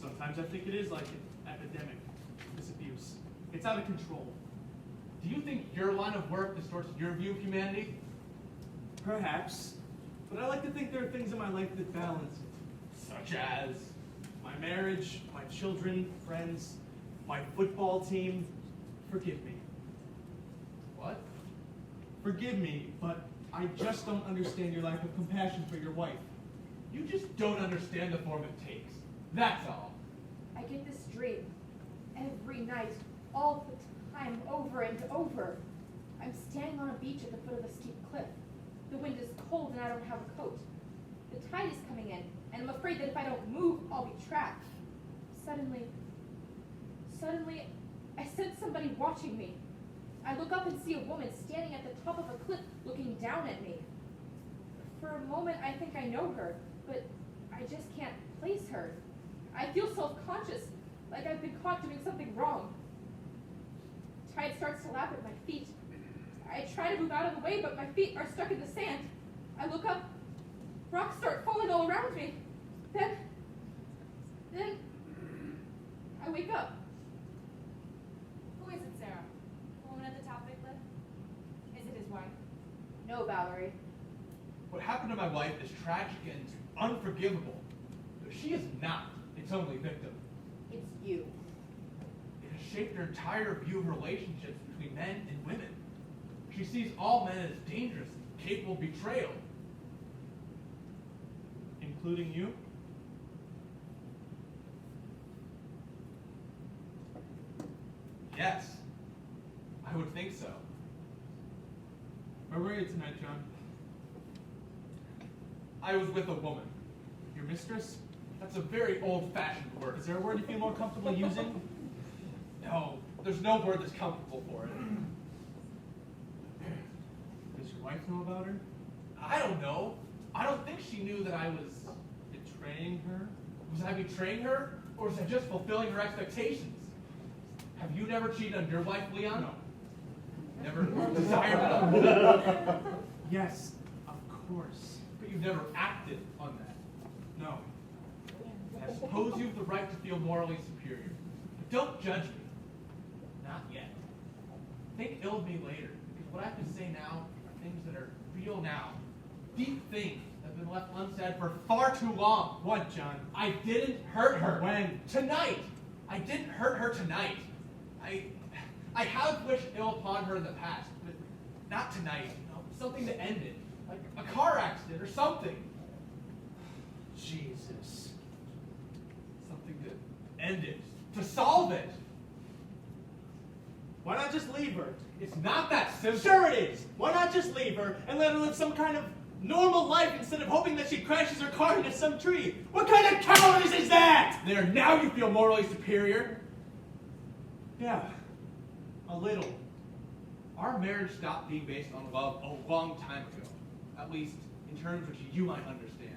Sometimes I think it is like an epidemic, this abuse. It's out of control. Do you think your line of work distorts your view of humanity? Perhaps, but I like to think there are things in my life that balance it. Such as? My marriage, my children, friends, my football team. Forgive me. What? Forgive me, but I just don't understand your lack of compassion for your wife. You just don't understand the form it takes. That's all. I get this dream every night, all the time, over and over. I'm standing on a beach at the foot of a steep cliff. The wind is cold and I don't have a coat. The tide is coming in, and I'm afraid that if I don't move, I'll be trapped. Suddenly, I sense somebody watching me. I look up and see a woman standing at the top of a cliff looking down at me. For a moment, I think I know her, but I just can't place her. I feel self-conscious, like I've been caught doing something wrong. Tide starts to lap at my feet. I try to move out of the way, but my feet are stuck in the sand. I look up. Rocks start falling all around me. Then I wake up. Who is it, Sarah? The woman at the top of the cliff? Is it his wife? No, Valerie. What happened to my wife is tragic and unforgivable. But she is not its only victim. It's you. It has shaped her entire view of relationships between men and women. She sees all men as dangerous and capable of betrayal. Including you? Yes, I would think so. Where were you tonight, John? I was with a woman. Your mistress? That's a very old-fashioned word. Is there a word you feel more comfortable using? No, there's no word that's comfortable for it. Does your wife know about her? I don't know. I don't think she knew that I was... Betraying her? Was I betraying her? Or was I just fulfilling her expectations? Have you never cheated on your wife, Leon? No. Never desired that? Yes, of course. But you've never acted on that. No. I suppose you have the right to feel morally superior. But don't judge me. Not yet. Think ill of me later, because what I have to say now are things that are real now. Deep things that have been left unsaid for far too long. What, John? I didn't hurt her. When? Tonight. I didn't hurt her tonight. I have wished ill upon her in the past, but not tonight. No, something to end it. Like a car accident or something. Jesus. Something to end it. To solve it. Why not just leave her? It's not that simple. Sure it is! Why not just leave her and let her live some kind of normal life instead of hoping that she crashes her car into some tree? What kind of cowardice is that? There, now you feel morally superior. Yeah, a little. Our marriage stopped being based on love a long time ago. At least in terms which you might understand.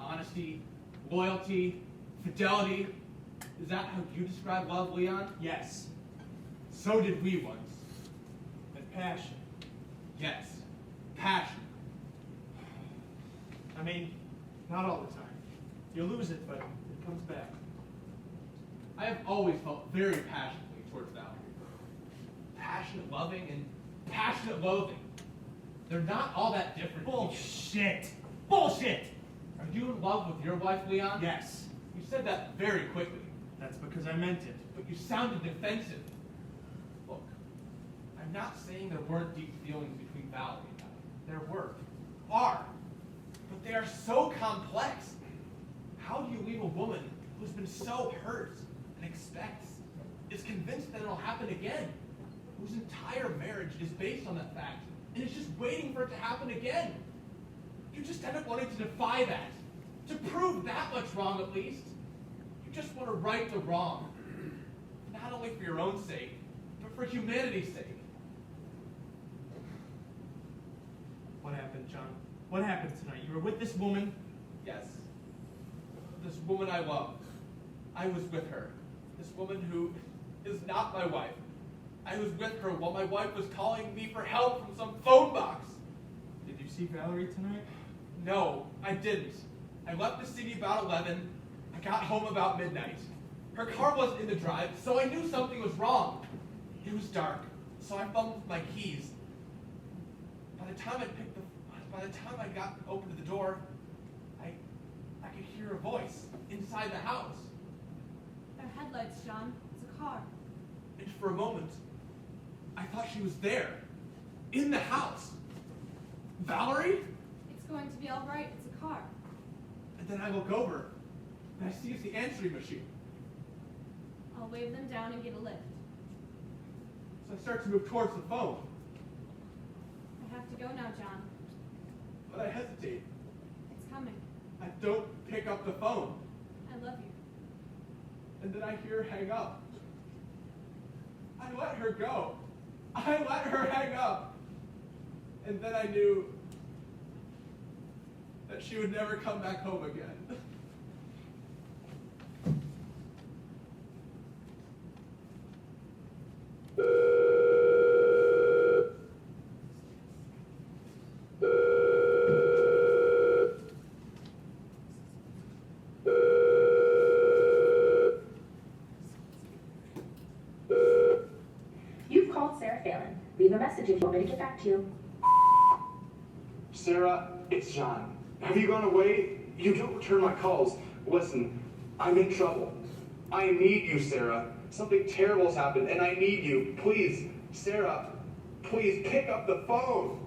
Honesty, loyalty, fidelity. Is that how you describe love, Leon? Yes. So did we once. And passion. Yes, passion. I mean, not all the time. You lose it, but it comes back. I have always felt very passionately towards Valerie. Passionate loving and passionate loathing. They're not all that different. Bullshit! Bullshit! Are you in love with your wife, Leon? Yes. You said that very quickly. That's because I meant it. But you sounded defensive. Look, I'm not saying there weren't deep feelings between Valerie and I. There are. But they are so complex. How do you leave a woman who's been so hurt and is convinced that it'll happen again? Whose entire marriage is based on that fact, and is just waiting for it to happen again? You just end up wanting to defy that. To prove that much wrong, at least. You just want to right the wrong. Not only for your own sake, but for humanity's sake. What happened, John? What happened tonight? You were with this woman? Yes. This woman I love. I was with her. This woman who is not my wife. I was with her while my wife was calling me for help from some phone box. Did you see Valerie tonight? No, I didn't. I left the city about 11. I got home about midnight. Her car wasn't in the drive, so I knew something was wrong. It was dark, so I fumbled with my keys. By the time I got open to the door, I could hear a voice inside the house. They're headlights, John. It's a car. And for a moment, I thought she was there, in the house. Valerie? It's going to be all right. It's a car. And then I look over, and I see it's the answering machine. I'll wave them down and get a lift. So I start to move towards the phone, I have to go now, John. but I hesitate. It's coming. I don't pick up the phone, I love you. and then I hear her hang up. I let her go. I let her hang up. And then I knew that she would never come back home again. You've called Sarah Phelan. Leave a message if you want me to get back to you. Sarah, it's John. Have you gone away? You don't return my calls. Listen, I'm in trouble. I need you, Sarah. Something terrible's happened, and I need you. Please, Sarah, please pick up the phone.